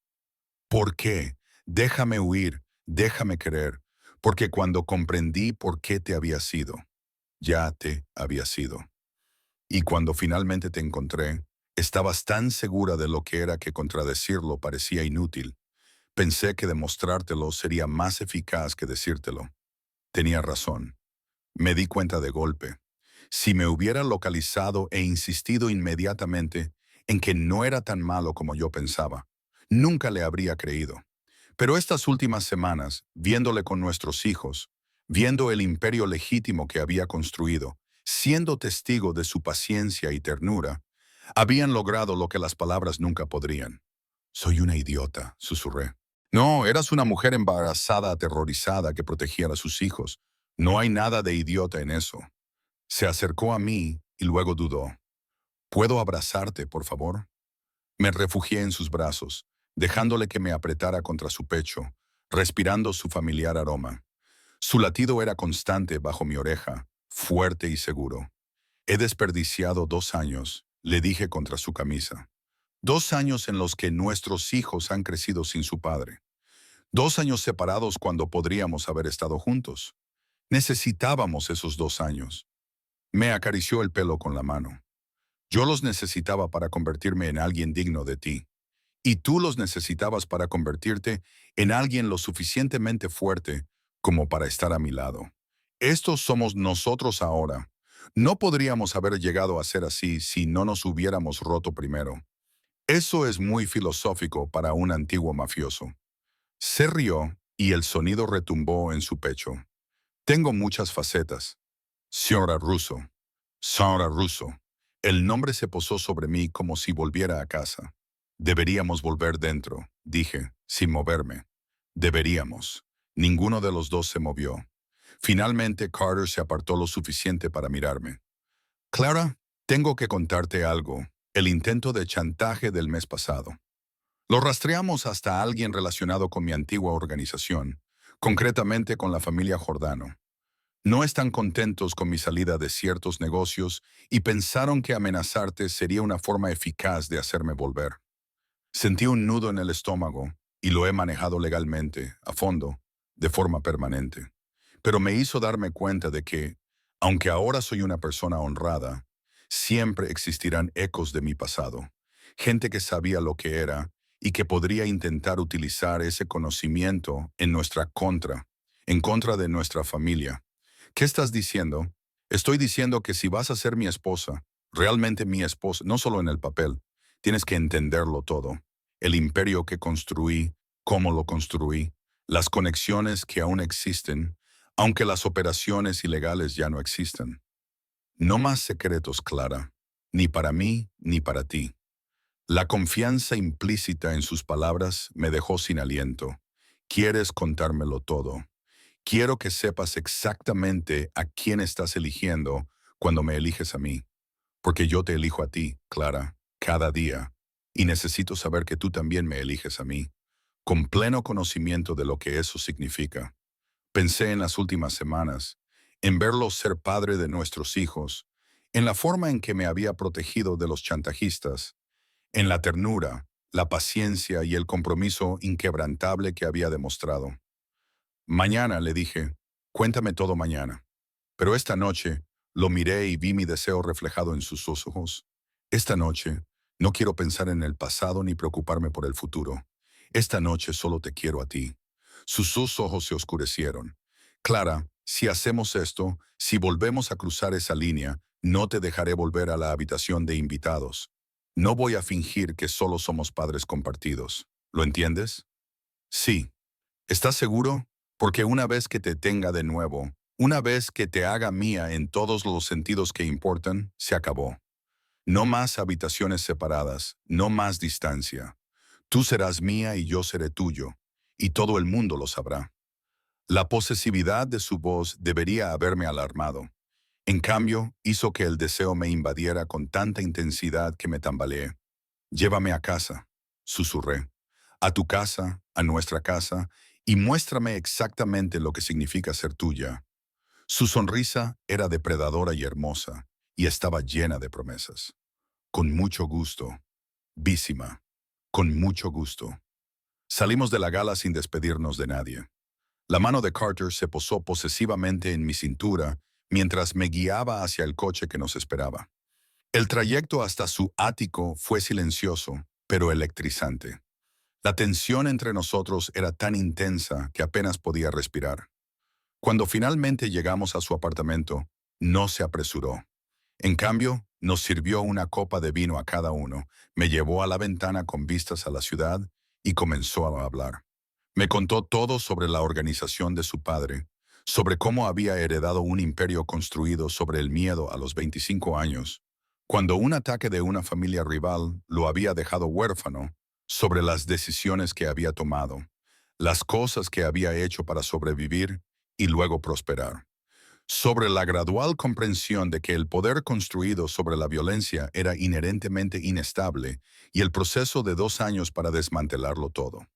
¿Por qué? Déjame huir, déjame querer, porque cuando comprendí por qué te había sido, ya te había sido. Y cuando finalmente te encontré, estabas tan segura de lo que era que contradecirlo parecía inútil. Pensé que demostrártelo sería más eficaz que decírtelo. Tenía razón. Me di cuenta de golpe. Si me hubiera localizado e insistido inmediatamente en que no era tan malo como yo pensaba, nunca le habría creído. Pero estas últimas semanas, viéndole con nuestros hijos, viendo el imperio legítimo que había construido, siendo testigo de su paciencia y ternura, habían logrado lo que las palabras nunca podrían. Soy una idiota, susurré. No, eras una mujer embarazada, aterrorizada, que protegía a sus hijos. No hay nada de idiota en eso. Se acercó a mí y luego dudó. ¿Puedo abrazarte, por favor? Me refugié en sus brazos, dejándole que me apretara contra su pecho, respirando su familiar aroma. Su latido era constante bajo mi oreja, fuerte y seguro. He desperdiciado 2 años, le dije contra su camisa. 2 años en los que nuestros hijos han crecido sin su padre. 2 años separados cuando podríamos haber estado juntos. Necesitábamos esos 2 años. Me acarició el pelo con la mano. Yo los necesitaba para convertirme en alguien digno de ti. Y tú los necesitabas para convertirte en alguien lo suficientemente fuerte como para estar a mi lado. Estos somos nosotros ahora. No podríamos haber llegado a ser así si no nos hubiéramos roto primero. Eso es muy filosófico para un antiguo mafioso. Se rió y el sonido retumbó en su pecho. Tengo muchas facetas. Señora Russo. Señora Russo. El nombre se posó sobre mí como si volviera a casa. Deberíamos volver dentro, dije, sin moverme. Deberíamos. Ninguno de los dos se movió. Finalmente Carter se apartó lo suficiente para mirarme. Clara, tengo que contarte algo. El intento de chantaje del mes pasado. Lo rastreamos hasta alguien relacionado con mi antigua organización, concretamente con la familia Jordano. No están contentos con mi salida de ciertos negocios y pensaron que amenazarte sería una forma eficaz de hacerme volver. Sentí un nudo en el estómago y lo he manejado legalmente, a fondo, de forma permanente. Pero me hizo darme cuenta de que, aunque ahora soy una persona honrada, siempre existirán ecos de mi pasado. Gente que sabía lo que era y que podría intentar utilizar ese conocimiento en nuestra contra, en contra de nuestra familia. ¿Qué estás diciendo? Estoy diciendo que si vas a ser mi esposa, realmente mi esposa, no solo en el papel, tienes que entenderlo todo. El imperio que construí, cómo lo construí, las conexiones que aún existen, aunque las operaciones ilegales ya no existen. No más secretos, Clara, ni para mí ni para ti. La confianza implícita en sus palabras me dejó sin aliento. Quieres contármelo todo. Quiero que sepas exactamente a quién estás eligiendo cuando me eliges a mí, porque yo te elijo a ti, Clara, cada día, y necesito saber que tú también me eliges a mí, con pleno conocimiento de lo que eso significa. Pensé en las últimas semanas, en verlo ser padre de nuestros hijos, en la forma en que me había protegido de los chantajistas, en la ternura, la paciencia y el compromiso inquebrantable que había demostrado. Mañana, le dije, cuéntame todo mañana. Pero esta noche lo miré y vi mi deseo reflejado en sus ojos. Esta noche no quiero pensar en el pasado ni preocuparme por el futuro. Esta noche solo te quiero a ti. Sus dos ojos se oscurecieron. Clara, si hacemos esto, si volvemos a cruzar esa línea, no te dejaré volver a la habitación de invitados. No voy a fingir que solo somos padres compartidos. ¿Lo entiendes? Sí. ¿Estás seguro? Porque una vez que te tenga de nuevo, una vez que te haga mía en todos los sentidos que importan, se acabó. No más habitaciones separadas, no más distancia. Tú serás mía y yo seré tuyo, y todo el mundo lo sabrá. La posesividad de su voz debería haberme alarmado. En cambio, hizo que el deseo me invadiera con tanta intensidad que me tambaleé. Llévame a casa, susurré. A tu casa, a nuestra casa, y muéstrame exactamente lo que significa ser tuya. Su sonrisa era depredadora y hermosa, y estaba llena de promesas. Con mucho gusto, Bísima, con mucho gusto. Salimos de la gala sin despedirnos de nadie. La mano de Carter se posó posesivamente en mi cintura mientras me guiaba hacia el coche que nos esperaba. El trayecto hasta su ático fue silencioso, pero electrizante. La tensión entre nosotros era tan intensa que apenas podía respirar. Cuando finalmente llegamos a su apartamento, no se apresuró. En cambio, nos sirvió una copa de vino a cada uno, me llevó a la ventana con vistas a la ciudad y comenzó a hablar. Me contó todo sobre la organización de su padre, sobre cómo había heredado un imperio construido sobre el miedo a los 25 años, cuando un ataque de una familia rival lo había dejado huérfano, sobre las decisiones que había tomado, las cosas que había hecho para sobrevivir y luego prosperar, sobre la gradual comprensión de que el poder construido sobre la violencia era inherentemente inestable y el proceso de 2 años para desmantelarlo todo.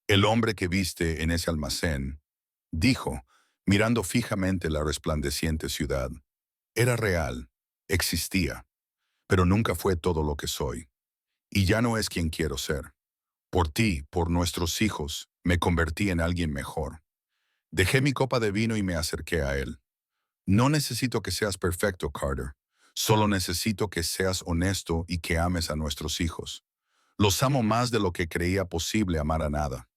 El hombre que viste en ese almacén, dijo, mirando fijamente la resplandeciente ciudad, era real, existía, pero nunca fue todo lo que soy. Y ya no es quien quiero ser. Por ti, por nuestros hijos, me convertí en alguien mejor. Dejé mi copa de vino y me acerqué a él. No necesito que seas perfecto, Carter. Solo necesito que seas honesto y que ames a nuestros hijos. Los amo más de lo que creía posible amar a nada.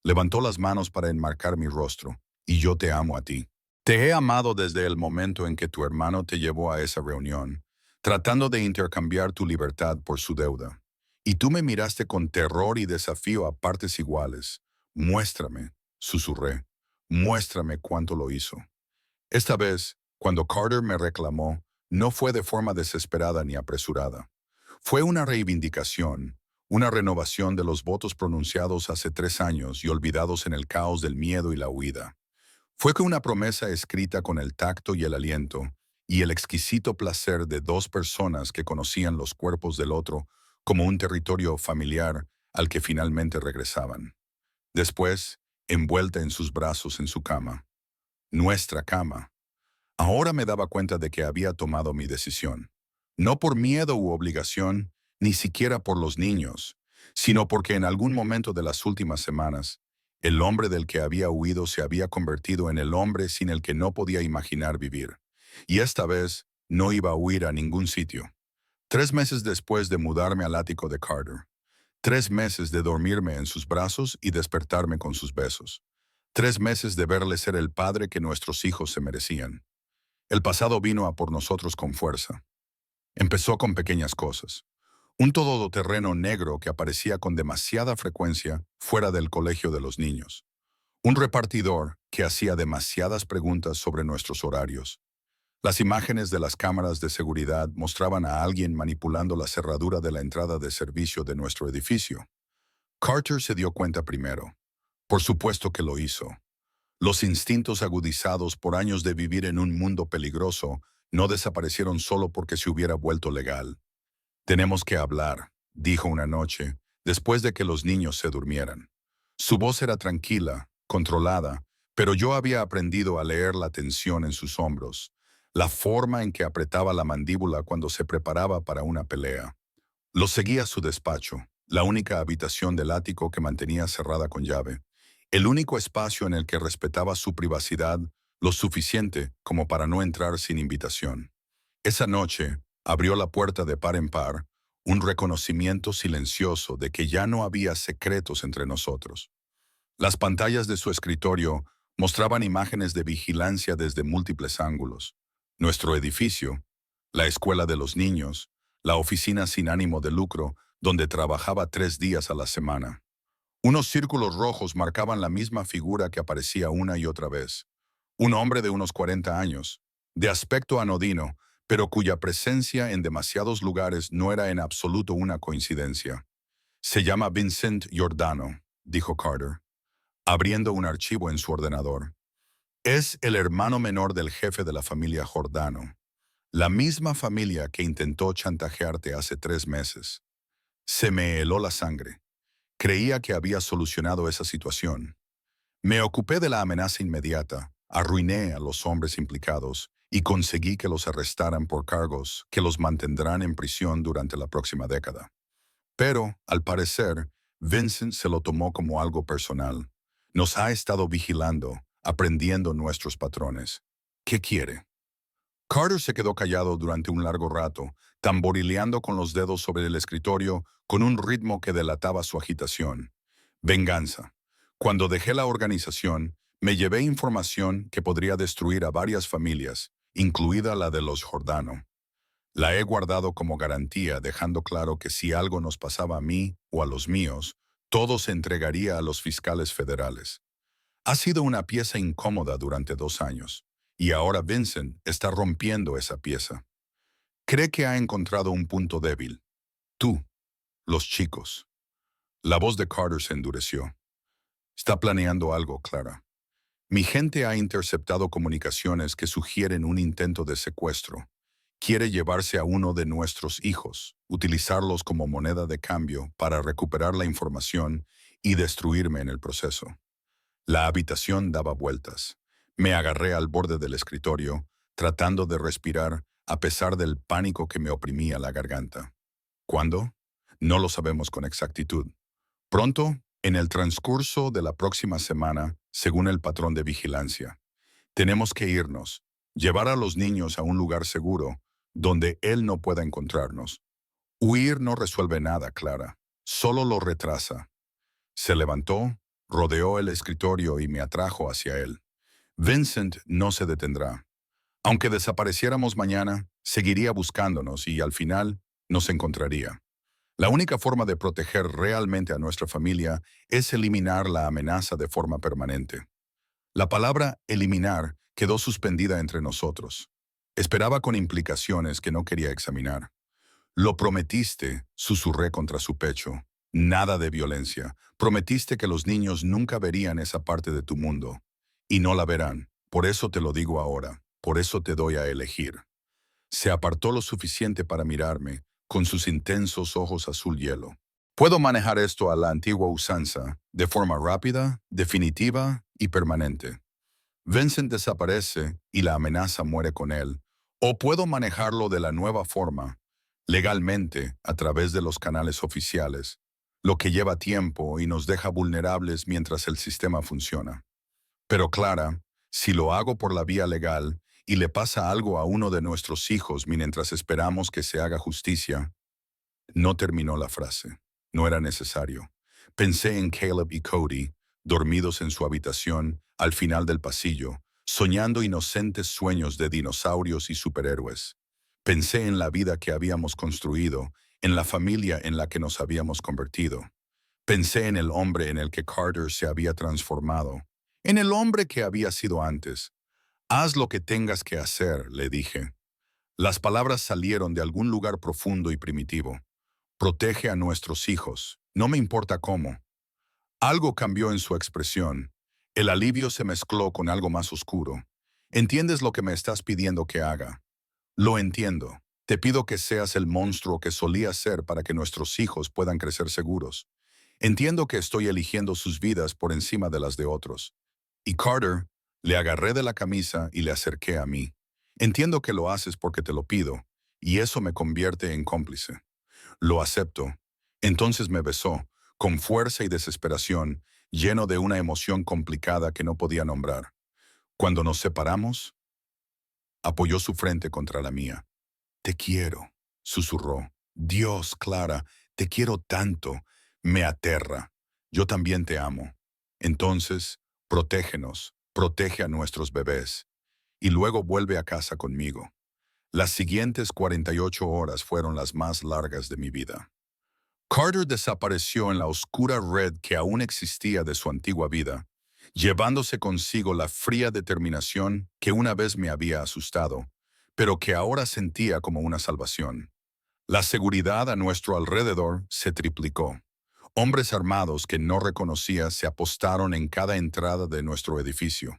Levantó las manos para enmarcar mi rostro, y yo te amo a ti. Te he amado desde el momento en que tu hermano te llevó a esa reunión, tratando de intercambiar tu libertad por su deuda. Y tú me miraste con terror y desafío a partes iguales. Muéstrame, susurré. Muéstrame cuánto lo hizo. Esta vez, cuando Carter me reclamó, no fue de forma desesperada ni apresurada. Fue una reivindicación, una renovación de los votos pronunciados hace 3 años y olvidados en el caos del miedo y la huida. Fue que una promesa escrita con el tacto y el aliento, y el exquisito placer de dos personas que conocían los cuerpos del otro como un territorio familiar al que finalmente regresaban. Después, envuelta en sus brazos en su cama. Nuestra cama. Ahora me daba cuenta de que había tomado mi decisión. No por miedo u obligación, ni siquiera por los niños, sino porque en algún momento de las últimas semanas, el hombre del que había huido se había convertido en el hombre sin el que no podía imaginar vivir. Y esta vez no iba a huir a ningún sitio. 3 meses después de mudarme al ático de Carter. 3 meses de dormirme en sus brazos y despertarme con sus besos. 3 meses de verle ser el padre que nuestros hijos se merecían. El pasado vino a por nosotros con fuerza. Empezó con pequeñas cosas. Un todoterreno negro que aparecía con demasiada frecuencia fuera del colegio de los niños. Un repartidor que hacía demasiadas preguntas sobre nuestros horarios. Las imágenes de las cámaras de seguridad mostraban a alguien manipulando la cerradura de la entrada de servicio de nuestro edificio. Carter se dio cuenta primero. Por supuesto que lo hizo. Los instintos agudizados por años de vivir en un mundo peligroso no desaparecieron solo porque se hubiera vuelto legal. Tenemos que hablar, dijo una noche, después de que los niños se durmieran. Su voz era tranquila, controlada, pero yo había aprendido a leer la tensión en sus hombros, la forma en que apretaba la mandíbula cuando se preparaba para una pelea. Lo seguí a su despacho, la única habitación del ático que mantenía cerrada con llave, el único espacio en el que respetaba su privacidad lo suficiente como para no entrar sin invitación. Esa noche, abrió la puerta de par en par, un reconocimiento silencioso de que ya no había secretos entre nosotros. Las pantallas de su escritorio mostraban imágenes de vigilancia desde múltiples ángulos. Nuestro edificio, la escuela de los niños, la oficina sin ánimo de lucro, donde trabajaba 3 días a la semana. Unos círculos rojos marcaban la misma figura que aparecía una y otra vez. Un hombre de unos 40 años, de aspecto anodino, pero cuya presencia en demasiados lugares no era en absoluto una coincidencia. Se llama Vincent Giordano, dijo Carter, abriendo un archivo en su ordenador. Es el hermano menor del jefe de la familia Giordano, la misma familia que intentó chantajearte hace 3 meses. Se me heló la sangre. Creía que había solucionado esa situación. Me ocupé de la amenaza inmediata, arruiné a los hombres implicados y conseguí que los arrestaran por cargos que los mantendrán en prisión durante la próxima década. Pero, al parecer, Vincent se lo tomó como algo personal. Nos ha estado vigilando, aprendiendo nuestros patrones. ¿Qué quiere? Carter se quedó callado durante un largo rato, tamborileando con los dedos sobre el escritorio con un ritmo que delataba su agitación. Venganza. Cuando dejé la organización, me llevé información que podría destruir a varias familias, incluida la de los Giordano. La he guardado como garantía, dejando claro que si algo nos pasaba a mí o a los míos, todo se entregaría a los fiscales federales. Ha sido una pieza incómoda durante 2 años, y ahora Vincent está rompiendo esa pieza. Cree que ha encontrado un punto débil. Tú, los chicos. La voz de Carter se endureció. Está planeando algo, Clara. Mi gente ha interceptado comunicaciones que sugieren un intento de secuestro. Quiere llevarse a uno de nuestros hijos, utilizarlos como moneda de cambio para recuperar la información y destruirme en el proceso. La habitación daba vueltas. Me agarré al borde del escritorio, tratando de respirar a pesar del pánico que me oprimía la garganta. ¿Cuándo? No lo sabemos con exactitud. Pronto, en el transcurso de la próxima semana, según el patrón de vigilancia. Tenemos que irnos, llevar a los niños a un lugar seguro, donde él no pueda encontrarnos. Huir no resuelve nada, Clara. Solo lo retrasa. Se levantó, rodeó el escritorio y me atrajo hacia él. Vincent no se detendrá. Aunque desapareciéramos mañana, seguiría buscándonos y al final nos encontraría. La única forma de proteger realmente a nuestra familia es eliminar la amenaza de forma permanente. La palabra eliminar quedó suspendida entre nosotros. Esperaba con implicaciones que no quería examinar. Lo prometiste, susurré contra su pecho. Nada de violencia. Prometiste que los niños nunca verían esa parte de tu mundo. Y no la verán. Por eso te lo digo ahora. Por eso te doy a elegir. Se apartó lo suficiente para mirarme, con sus intensos ojos azul hielo. Puedo manejar esto a la antigua usanza, de forma rápida, definitiva y permanente. Vincent desaparece y la amenaza muere con él. O puedo manejarlo de la nueva forma, legalmente, a través de los canales oficiales, lo que lleva tiempo y nos deja vulnerables mientras el sistema funciona. Pero Clara, si lo hago por la vía legal y le pasa algo a uno de nuestros hijos mientras esperamos que se haga justicia, no terminó la frase. No era necesario. Pensé en Caleb y Cody, dormidos en su habitación, al final del pasillo, soñando inocentes sueños de dinosaurios y superhéroes. Pensé en la vida que habíamos construido, en la familia en la que nos habíamos convertido. Pensé en el hombre en el que Carter se había transformado, en el hombre que había sido antes. Haz lo que tengas que hacer, le dije. Las palabras salieron de algún lugar profundo y primitivo. Protege a nuestros hijos, no me importa cómo. Algo cambió en su expresión. El alivio se mezcló con algo más oscuro. ¿Entiendes lo que me estás pidiendo que haga? Lo entiendo. Te pido que seas el monstruo que solía ser para que nuestros hijos puedan crecer seguros. Entiendo que estoy eligiendo sus vidas por encima de las de otros. Y Carter, le agarré de la camisa y le acerqué a mí. Entiendo que lo haces porque te lo pido, y eso me convierte en cómplice. Lo acepto. Entonces me besó, con fuerza y desesperación, lleno de una emoción complicada que no podía nombrar. Cuando nos separamos, apoyó su frente contra la mía. Te quiero, susurró. Dios, Clara, te quiero tanto. Me aterra. Yo también te amo. Entonces, protégenos, protege a nuestros bebés. Y luego vuelve a casa conmigo. Las siguientes 48 horas fueron las más largas de mi vida. Carter desapareció en la oscura red que aún existía de su antigua vida, llevándose consigo la fría determinación que una vez me había asustado, pero que ahora sentía como una salvación. La seguridad a nuestro alrededor se triplicó. Hombres armados que no reconocía se apostaron en cada entrada de nuestro edificio.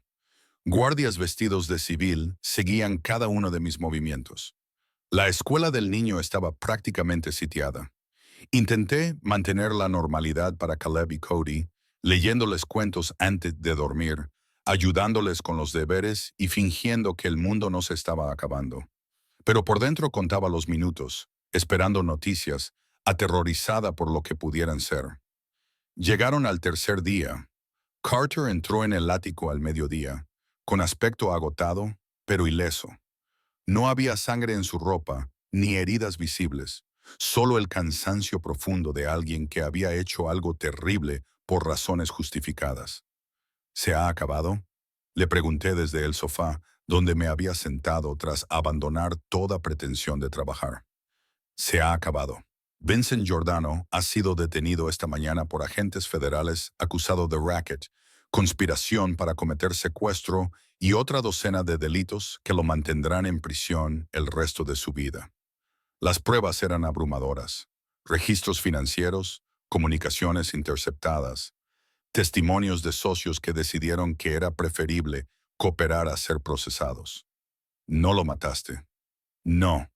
Guardias vestidos de civil seguían cada uno de mis movimientos. La escuela del niño estaba prácticamente sitiada. Intenté mantener la normalidad para Caleb y Cody, leyéndoles cuentos antes de dormir, ayudándoles con los deberes y fingiendo que el mundo no se estaba acabando. Pero por dentro contaba los minutos, esperando noticias, aterrorizada por lo que pudieran ser. Llegaron al tercer día. Carter entró en el ático al mediodía, con aspecto agotado, pero ileso. No había sangre en su ropa, ni heridas visibles, solo el cansancio profundo de alguien que había hecho algo terrible por razones justificadas. ¿Se ha acabado? Le pregunté desde el sofá, donde me había sentado tras abandonar toda pretensión de trabajar. Se ha acabado. Vincent Giordano ha sido detenido esta mañana por agentes federales acusado de racket, conspiración para cometer secuestro y otra docena de delitos que lo mantendrán en prisión el resto de su vida. Las pruebas eran abrumadoras. Registros financieros, comunicaciones interceptadas, testimonios de socios que decidieron que era preferible cooperar a ser procesados. No lo mataste. No.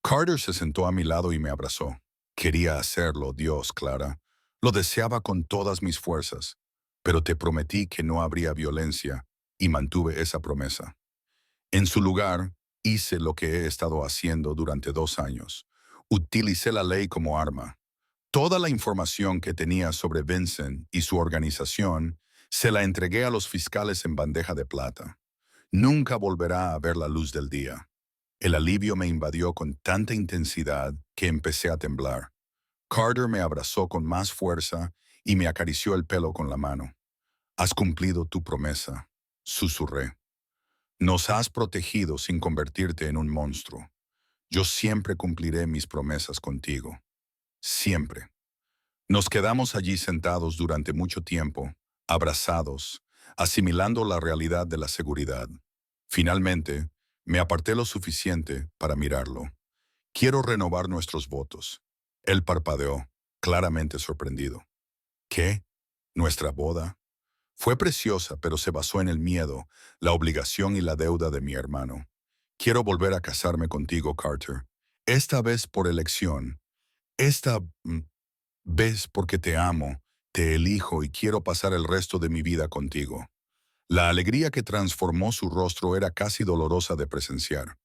Carter se sentó a mi lado y me abrazó. Quería hacerlo, Dios, Clara. Lo deseaba con todas mis fuerzas, pero te prometí que no habría violencia y mantuve esa promesa. En su lugar, hice lo que he estado haciendo durante 2 años. Utilicé la ley como arma. Toda la información que tenía sobre Vincent y su organización se la entregué a los fiscales en bandeja de plata. Nunca volverá a ver la luz del día. El alivio me invadió con tanta intensidad que empecé a temblar. Carter me abrazó con más fuerza y me acarició el pelo con la mano. Has cumplido tu promesa, susurré. Nos has protegido sin convertirte en un monstruo. Yo siempre cumpliré mis promesas contigo. Siempre. Nos quedamos allí sentados durante mucho tiempo, abrazados, asimilando la realidad de la seguridad. Finalmente, me aparté lo suficiente para mirarlo. Quiero renovar nuestros votos. Él parpadeó, claramente sorprendido. ¿Qué? ¿Nuestra boda? Fue preciosa, pero se basó en el miedo, la obligación y la deuda de mi hermano. Quiero volver a casarme contigo, Carter. Esta vez por elección. Esta vez porque te amo, te elijo y quiero pasar el resto de mi vida contigo. La alegría que transformó su rostro era casi dolorosa de presenciar.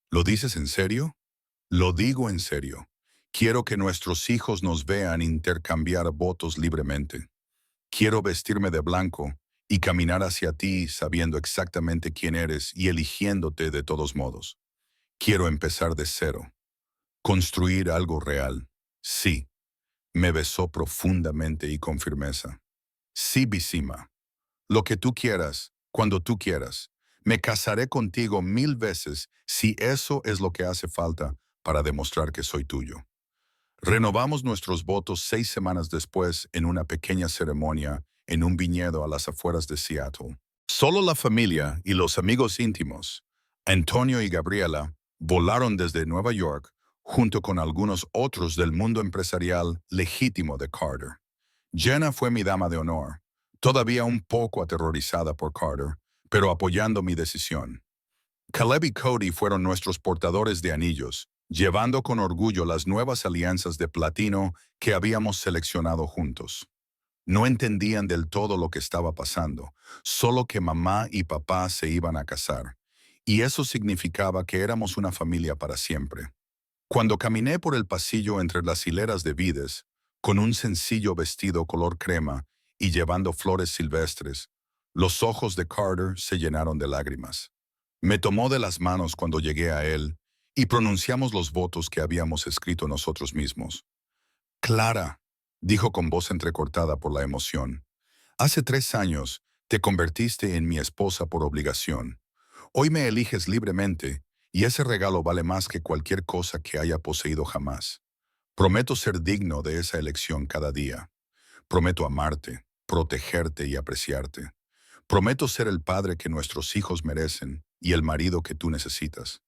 ¿Lo dices en serio? Lo digo en serio. Quiero que nuestros hijos nos vean intercambiar votos libremente. Quiero vestirme de blanco y caminar hacia ti sabiendo exactamente quién eres y eligiéndote de todos modos. Quiero empezar de cero. Construir algo real. Sí. Me besó profundamente y con firmeza. Sí, Bisima. Lo que tú quieras, cuando tú quieras. Me casaré contigo 1000 veces si eso es lo que hace falta para demostrar que soy tuyo. Renovamos nuestros votos 6 semanas después en una pequeña ceremonia en un viñedo a las afueras de Seattle. Solo la familia y los amigos íntimos, Antonio y Gabriela, volaron desde Nueva York junto con algunos otros del mundo empresarial legítimo de Carter. Jenna fue mi dama de honor, todavía un poco aterrorizada por Carter, pero apoyando mi decisión. Caleb y Cody fueron nuestros portadores de anillos, llevando con orgullo las nuevas alianzas de platino que habíamos seleccionado juntos. No entendían del todo lo que estaba pasando, solo que mamá y papá se iban a casar, y eso significaba que éramos una familia para siempre. Cuando caminé por el pasillo entre las hileras de vides, con un sencillo vestido color crema y llevando flores silvestres, los ojos de Carter se llenaron de lágrimas. Me tomó de las manos cuando llegué a él y pronunciamos los votos que habíamos escrito nosotros mismos. Clara, dijo con voz entrecortada por la emoción, hace 3 años te convertiste en mi esposa por obligación. Hoy me eliges libremente y ese regalo vale más que cualquier cosa que haya poseído jamás. Prometo ser digno de esa elección cada día. Prometo amarte, protegerte y apreciarte. Prometo ser el padre que nuestros hijos merecen y el marido que tú necesitas.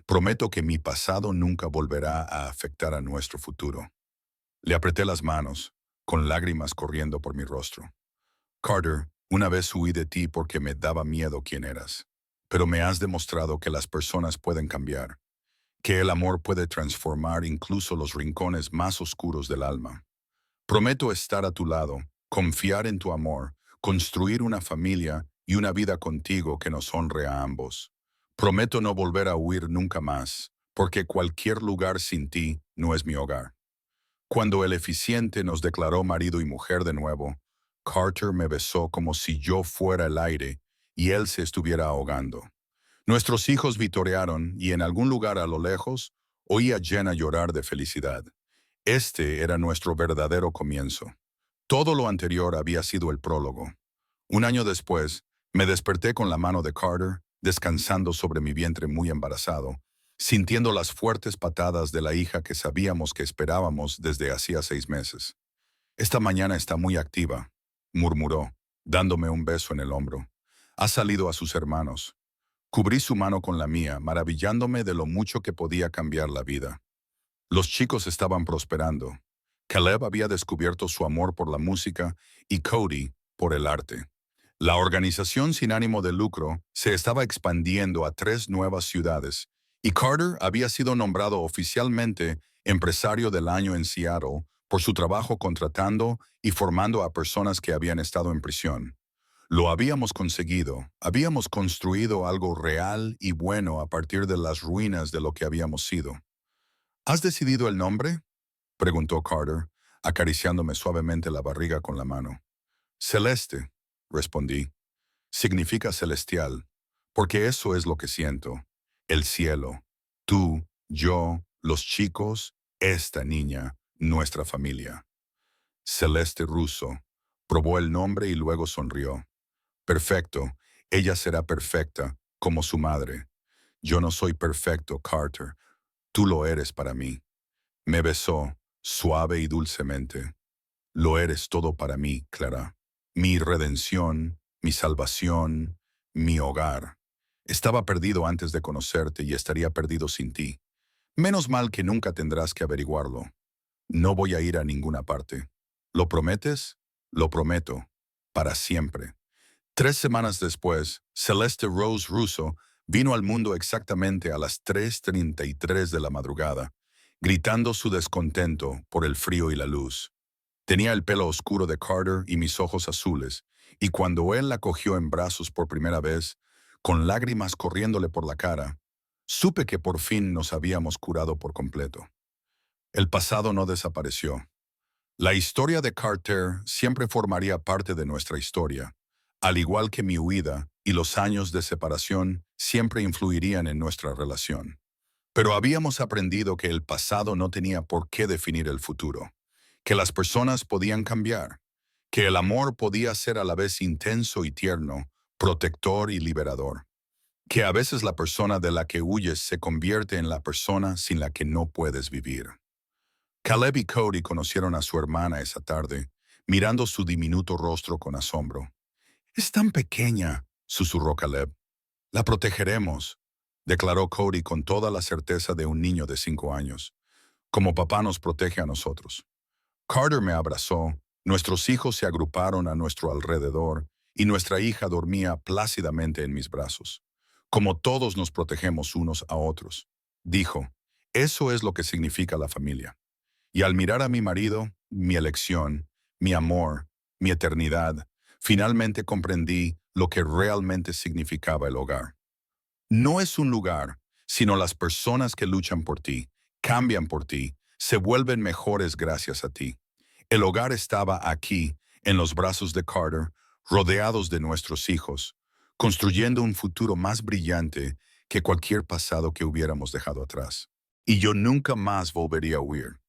Prometo que mi pasado nunca volverá a afectar a nuestro futuro. Le apreté las manos, con lágrimas corriendo por mi rostro. Carter, una vez huí de ti porque me daba miedo quién eras, pero me has demostrado que las personas pueden cambiar, que el amor puede transformar incluso los rincones más oscuros del alma. Prometo estar a tu lado, confiar en tu amor, construir una familia y una vida contigo que nos honre a ambos. Prometo no volver a huir nunca más, porque cualquier lugar sin ti no es mi hogar. Cuando el eficiente nos declaró marido y mujer de nuevo, Carter me besó como si yo fuera el aire y él se estuviera ahogando. Nuestros hijos vitorearon y en algún lugar a lo lejos oí a Jenna llorar de felicidad. Este era nuestro verdadero comienzo. Todo lo anterior había sido el prólogo. Un año después, me desperté con la mano de Carter, descansando sobre mi vientre muy embarazado, sintiendo las fuertes patadas de la hija que sabíamos que esperábamos desde hacía 6 meses. Esta mañana está muy activa, murmuró, dándome un beso en el hombro. Ha salido a sus hermanos. Cubrí su mano con la mía, maravillándome de lo mucho que podía cambiar la vida. Los chicos estaban prosperando. Caleb había descubierto su amor por la música y Cody por el arte. La organización sin ánimo de lucro se estaba expandiendo a 3 nuevas ciudades y Carter había sido nombrado oficialmente empresario del año en Seattle por su trabajo contratando y formando a personas que habían estado en prisión. Lo habíamos conseguido, habíamos construido algo real y bueno a partir de las ruinas de lo que habíamos sido. ¿Has decidido el nombre?, preguntó Carter, acariciándome suavemente la barriga con la mano. Celeste, respondí. Significa celestial, porque eso es lo que siento. El cielo, tú, yo, los chicos, esta niña, nuestra familia. Celeste Russo. Probó el nombre y luego sonrió. Perfecto. Ella será perfecta, como su madre. Yo no soy perfecto, Carter. Tú lo eres para mí. Me besó, suave y dulcemente. Lo eres todo para mí, Clara. Mi redención, mi salvación, mi hogar. Estaba perdido antes de conocerte y estaría perdido sin ti. Menos mal que nunca tendrás que averiguarlo. No voy a ir a ninguna parte. ¿Lo prometes? Lo prometo. Para siempre. 3 semanas después, Celeste Rose Russo vino al mundo exactamente a las 3:33 de la madrugada, gritando su descontento por el frío y la luz. Tenía el pelo oscuro de Carter y mis ojos azules, y cuando él la cogió en brazos por primera vez, con lágrimas corriéndole por la cara, supe que por fin nos habíamos curado por completo. El pasado no desapareció. La historia de Carter siempre formaría parte de nuestra historia, al igual que mi huida y los años de separación siempre influirían en nuestra relación. Pero habíamos aprendido que el pasado no tenía por qué definir el futuro, que las personas podían cambiar, que el amor podía ser a la vez intenso y tierno, protector y liberador, que a veces la persona de la que huyes se convierte en la persona sin la que no puedes vivir. Caleb y Cody conocieron a su hermana esa tarde, mirando su diminuto rostro con asombro. «Es tan pequeña», susurró Caleb. «La protegeremos», declaró Cody con toda la certeza de un niño de 5 años, como papá nos protege a nosotros. Carter me abrazó, nuestros hijos se agruparon a nuestro alrededor y nuestra hija dormía plácidamente en mis brazos. Como todos nos protegemos unos a otros, dijo, eso es lo que significa la familia. Y al mirar a mi marido, mi elección, mi amor, mi eternidad, finalmente comprendí lo que realmente significaba el hogar. No es un lugar, sino las personas que luchan por ti, cambian por ti, se vuelven mejores gracias a ti. El hogar estaba aquí, en los brazos de Carter, rodeados de nuestros hijos, construyendo un futuro más brillante que cualquier pasado que hubiéramos dejado atrás. Y yo nunca más volvería a huir.